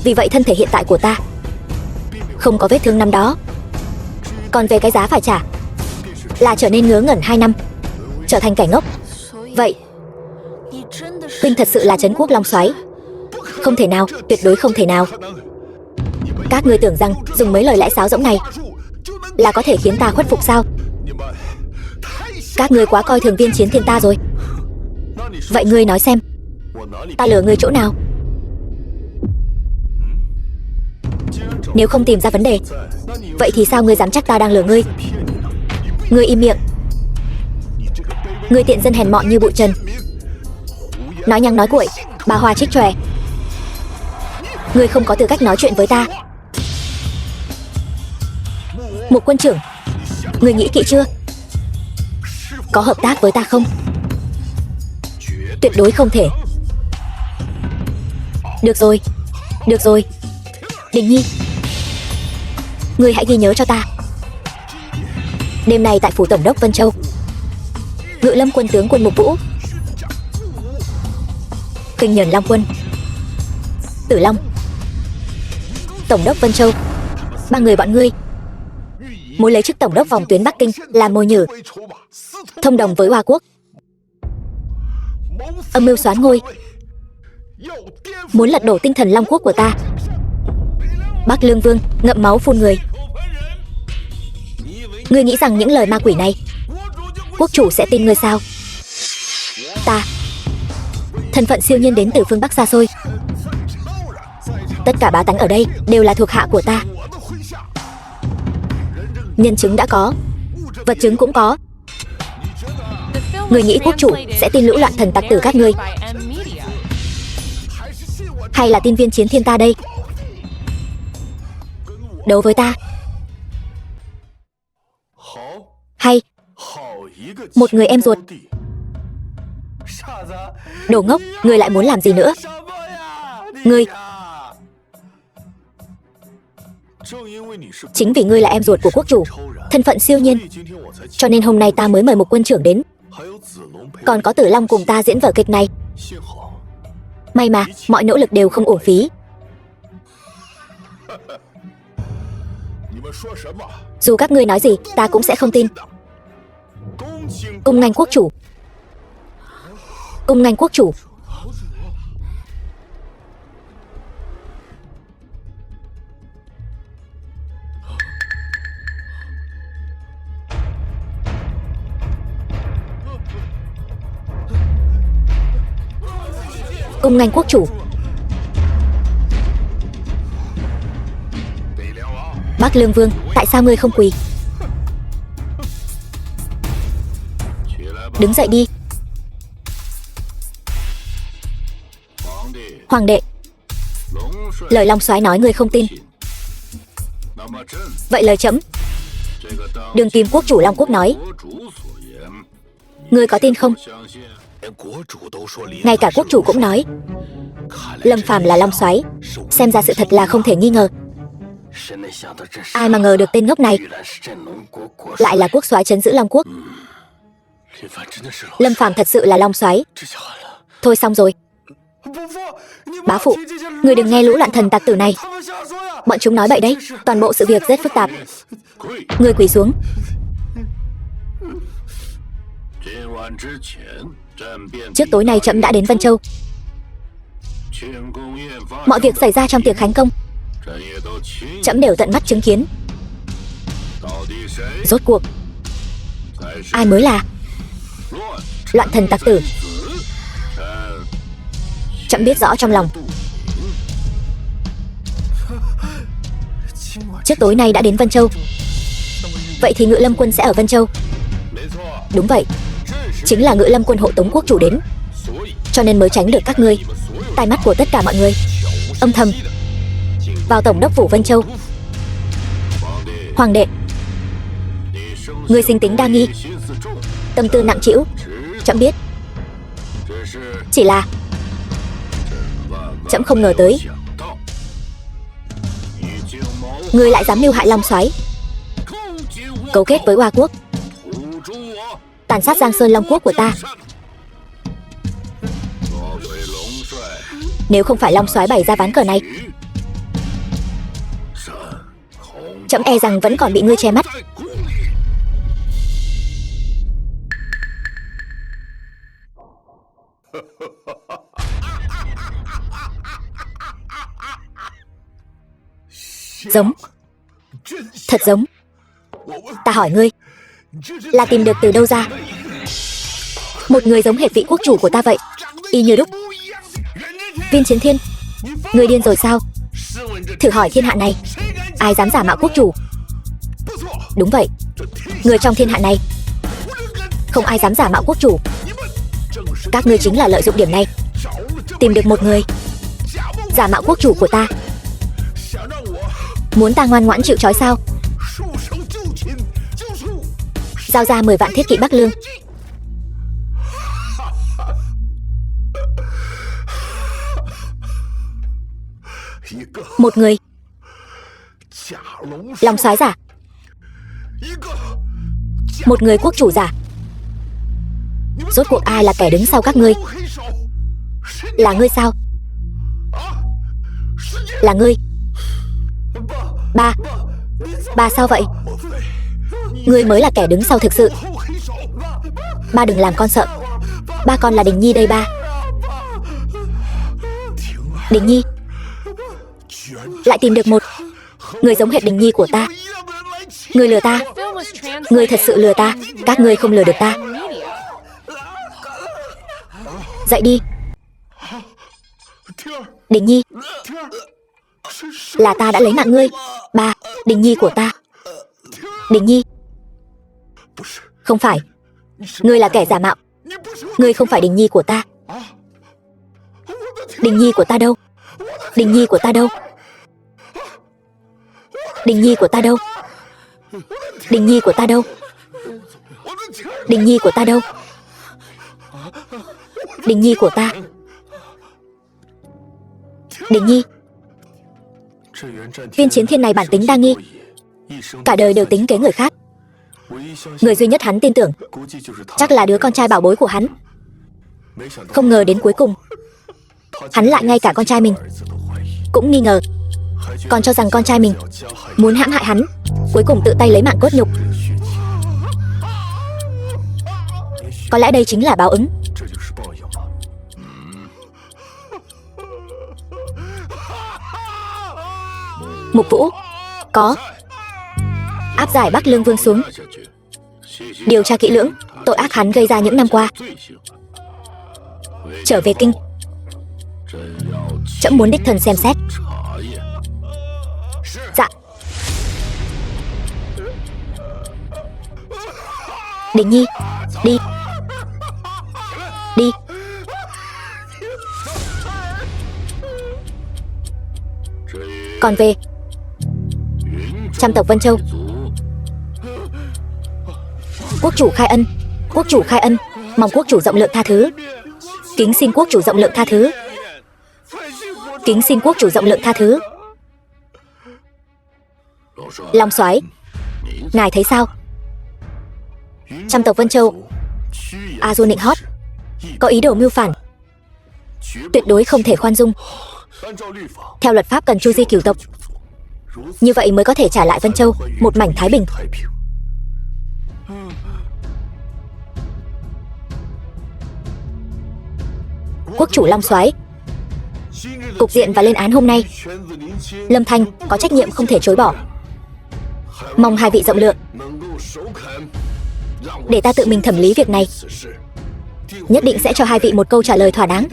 Vì vậy thân thể hiện tại của ta không có vết thương năm đó. Còn về cái giá phải trả, là trở nên ngớ ngẩn 2 năm, trở thành kẻ ngốc. Vậy huynh thật sự là Trấn Quốc Long soái? Không thể nào, tuyệt đối không thể nào. Các ngươi tưởng rằng dùng mấy lời lẽ sáo rỗng này là có thể khiến ta khuất phục sao? Các ngươi quá coi thường Viên Chiến Thiên ta rồi. Vậy ngươi nói xem, ta lừa ngươi chỗ nào? Nếu không tìm ra vấn đề, vậy thì sao ngươi dám chắc ta đang lừa ngươi? Ngươi im miệng. Ngươi tiện dân hèn mọn như bụi trần, nói nhăng nói cuội, bà hoa trích chòe. Ngươi không có tư cách nói chuyện với ta. Mục quân trưởng, ngươi nghĩ kỹ chưa? Có hợp tác với ta không? Tuyệt đối không thể. Được rồi, được rồi. Đình Nhi, ngươi hãy ghi nhớ cho ta. Đêm nay tại phủ tổng đốc Vân Châu, Ngự Lâm quân tướng quân Mục Vũ, Kinh Nhẫn Long quân, Tử Long, tổng đốc Vân Châu, 3 người bọn ngươi muốn lấy chức tổng đốc phòng tuyến Bắc Kinh làm mồi nhử, thông đồng với Hoa Quốc, âm mưu soán ngôi, muốn lật đổ tinh thần Long Quốc của ta. Bắc Lương Vương ngậm máu phun người. Ngươi nghĩ rằng những lời ma quỷ này quốc chủ sẽ tin ngươi sao? Ta, thân phận siêu nhiên đến từ phương Bắc xa xôi, tất cả bá tánh ở đây đều là thuộc hạ của ta. Nhân chứng đã có, vật chứng cũng có. Người nghĩ quốc chủ sẽ tin lũ loạn thần tặc tử các ngươi, hay là tin Viên Chiến Thiên ta đây? Đấu với ta, hay một người em ruột? Đồ ngốc, ngươi lại muốn làm gì nữa? Ngươi, chính vì ngươi là em ruột của quốc chủ, thân phận siêu nhiên, cho nên hôm nay ta mới mời một quân trưởng đến, còn có Tử Long cùng ta diễn vở kịch này. May mà mọi nỗ lực đều không uổng phí. Dù các ngươi nói gì, ta cũng sẽ không tin. Cung nghênh quốc chủ. Cung nghênh quốc chủ. Cung nghênh quốc chủ. Bắc Lương Vương, tại sao ngươi không quỳ? Đứng dậy đi. Hoàng đệ, lời Long Soái nói ngươi không tin, vậy lời trẫm, đương kim quốc chủ Long Quốc nói, ngươi có tin không? Ngay cả quốc chủ cũng nói Lâm Phàm là Long Soái, xem ra sự thật là không thể nghi ngờ. Ai mà ngờ được tên ngốc này lại là quốc soái trấn giữ Long Quốc. Lâm Phàm thật sự là Long Soái. Thôi xong rồi. Bá phụ, người đừng nghe lũ loạn thần tặc tử này, bọn chúng nói bậy đấy. Toàn bộ sự việc rất phức tạp. Người quỳ xuống. Trước tối nay trẫm đã đến Vân Châu. Mọi việc xảy ra trong tiệc khánh công trẫm đều tận mắt chứng kiến. Rốt cuộc ai mới là loạn thần tặc tử? Trẫm biết rõ trong lòng. Trước tối nay đã đến Vân Châu, vậy thì Ngự Lâm quân sẽ ở Vân Châu. Đúng vậy, chính là Ngự Lâm quân hộ tống quốc chủ đến, cho nên mới tránh được các ngươi, tai mắt của tất cả mọi người, âm thầm vào tổng đốc phủ Vân Châu. Hoàng đệ, ngươi sinh tính đa nghi, tâm tư nặng trĩu, trẫm biết. Chỉ là trẫm không ngờ tới ngươi lại dám mưu hại Long Soái, cấu kết với Hoa Quốc, tàn sát Giang Sơn Long Quốc của ta. Nếu không phải Long Soái bày ra ván cờ này, trẫm e rằng vẫn còn bị ngươi che mắt. Giống, thật giống. Ta hỏi ngươi, là tìm được từ đâu ra? Một người giống hệt vị quốc chủ của ta vậy, y như đúc. Viên Chiến Thiên, ngươi điên rồi sao? Thử hỏi thiên hạ này, ai dám giả mạo quốc chủ? Đúng vậy, người trong thiên hạ này không ai dám giả mạo quốc chủ. Các ngươi chính là lợi dụng điểm này, tìm được một người giả mạo quốc chủ của ta, muốn ta ngoan ngoãn chịu trói sao? Giao ra 10 vạn thiết kỵ Bắc Lương. Một người Long Soái giả, một người quốc chủ giả. Rốt cuộc ai là kẻ đứng sau các ngươi? Là ngươi sao? Là ngươi. Ba sao vậy? Ngươi mới là kẻ đứng sau thực sự. Ba đừng làm con sợ. Ba con là Đình Nhi đây ba. Đình Nhi. Lại tìm được một người giống hệt Đình Nhi của ta. Ngươi lừa ta. Ngươi thật sự lừa ta. Các ngươi không lừa được ta. Dậy đi. Đình Nhi. Là ta đã lấy mạng ngươi. Ba, Đình Nhi của ta. Đình Nhi. Không phải. Ngươi là kẻ giả mạo. Ngươi không phải Đình Nhi của ta. Đình Nhi của ta đâu? Đình Nhi của ta đâu? Đình Nhi của ta đâu? Đình Nhi của ta đâu? Đình Nhi của ta đâu? Đình Nhi của ta. Đình Nhi. Viên Chiến Thiên này bản tính đa nghi, cả đời đều tính kế người khác. Người duy nhất hắn tin tưởng chắc là đứa con trai bảo bối của hắn. Không ngờ đến cuối cùng hắn lại ngay cả con trai mình cũng nghi ngờ, còn cho rằng con trai mình muốn hãm hại hắn, cuối cùng tự tay lấy mạng cốt nhục. Có lẽ đây chính là báo ứng. Mục Vũ. Có. Áp giải Bắc Lương Vương xuống, điều tra kỹ lưỡng tội ác hắn gây ra những năm qua. Trở về kinh, trẫm muốn đích thân xem xét. Dạ. Đình Nhi. Đi. Đi. Còn về Trăm tộc Vân Châu. Quốc chủ khai ân. Quốc chủ khai ân. Mong quốc chủ rộng lượng tha thứ. Kính xin quốc chủ rộng lượng tha thứ. Kính xin quốc chủ rộng lượng tha thứ. Long Soái, ngài thấy sao? Trăm tộc Vân Châu A Du nịnh hót, có ý đồ mưu phản, tuyệt đối không thể khoan dung. Theo luật pháp cần chu di cửu tộc, như vậy mới có thể trả lại Vân Châu một mảnh thái bình. Quốc chủ Long Soái, cục diện và lên án hôm nay, Lâm Thanh có trách nhiệm không thể chối bỏ. Mong hai vị rộng lượng, để ta tự mình thẩm lý việc này. Nhất định sẽ cho hai vị một câu trả lời thỏa đáng.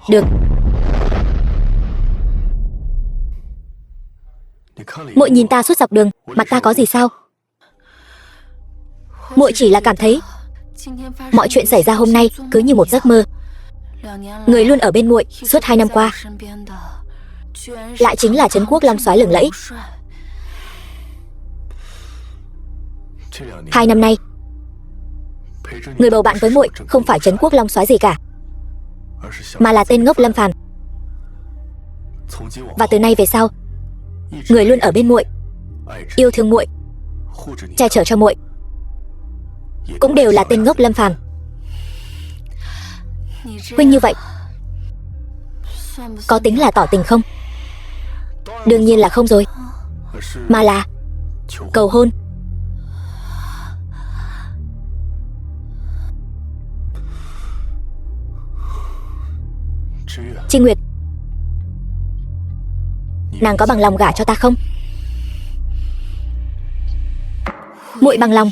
Được. Muội nhìn ta suốt dọc đường, mặt ta có gì sao? Muội chỉ là cảm thấy mọi chuyện xảy ra hôm nay cứ như một giấc mơ. Người luôn ở bên muội suốt 2 năm qua lại chính là Trấn Quốc Long Soái lừng lẫy. 2 năm nay, người bầu bạn với muội không phải Trấn Quốc Long Soái gì cả, mà là tên ngốc Lâm Phàm. Và từ nay về sau, người luôn ở bên muội, yêu thương muội, che chở cho muội, cũng đều là tên ngốc Lâm Phàm. Huynh như vậy có tính là tỏ tình không? Đương nhiên là không rồi, mà là cầu hôn. Chi Nguyệt, nàng có bằng lòng gả cho ta không? Muội bằng lòng.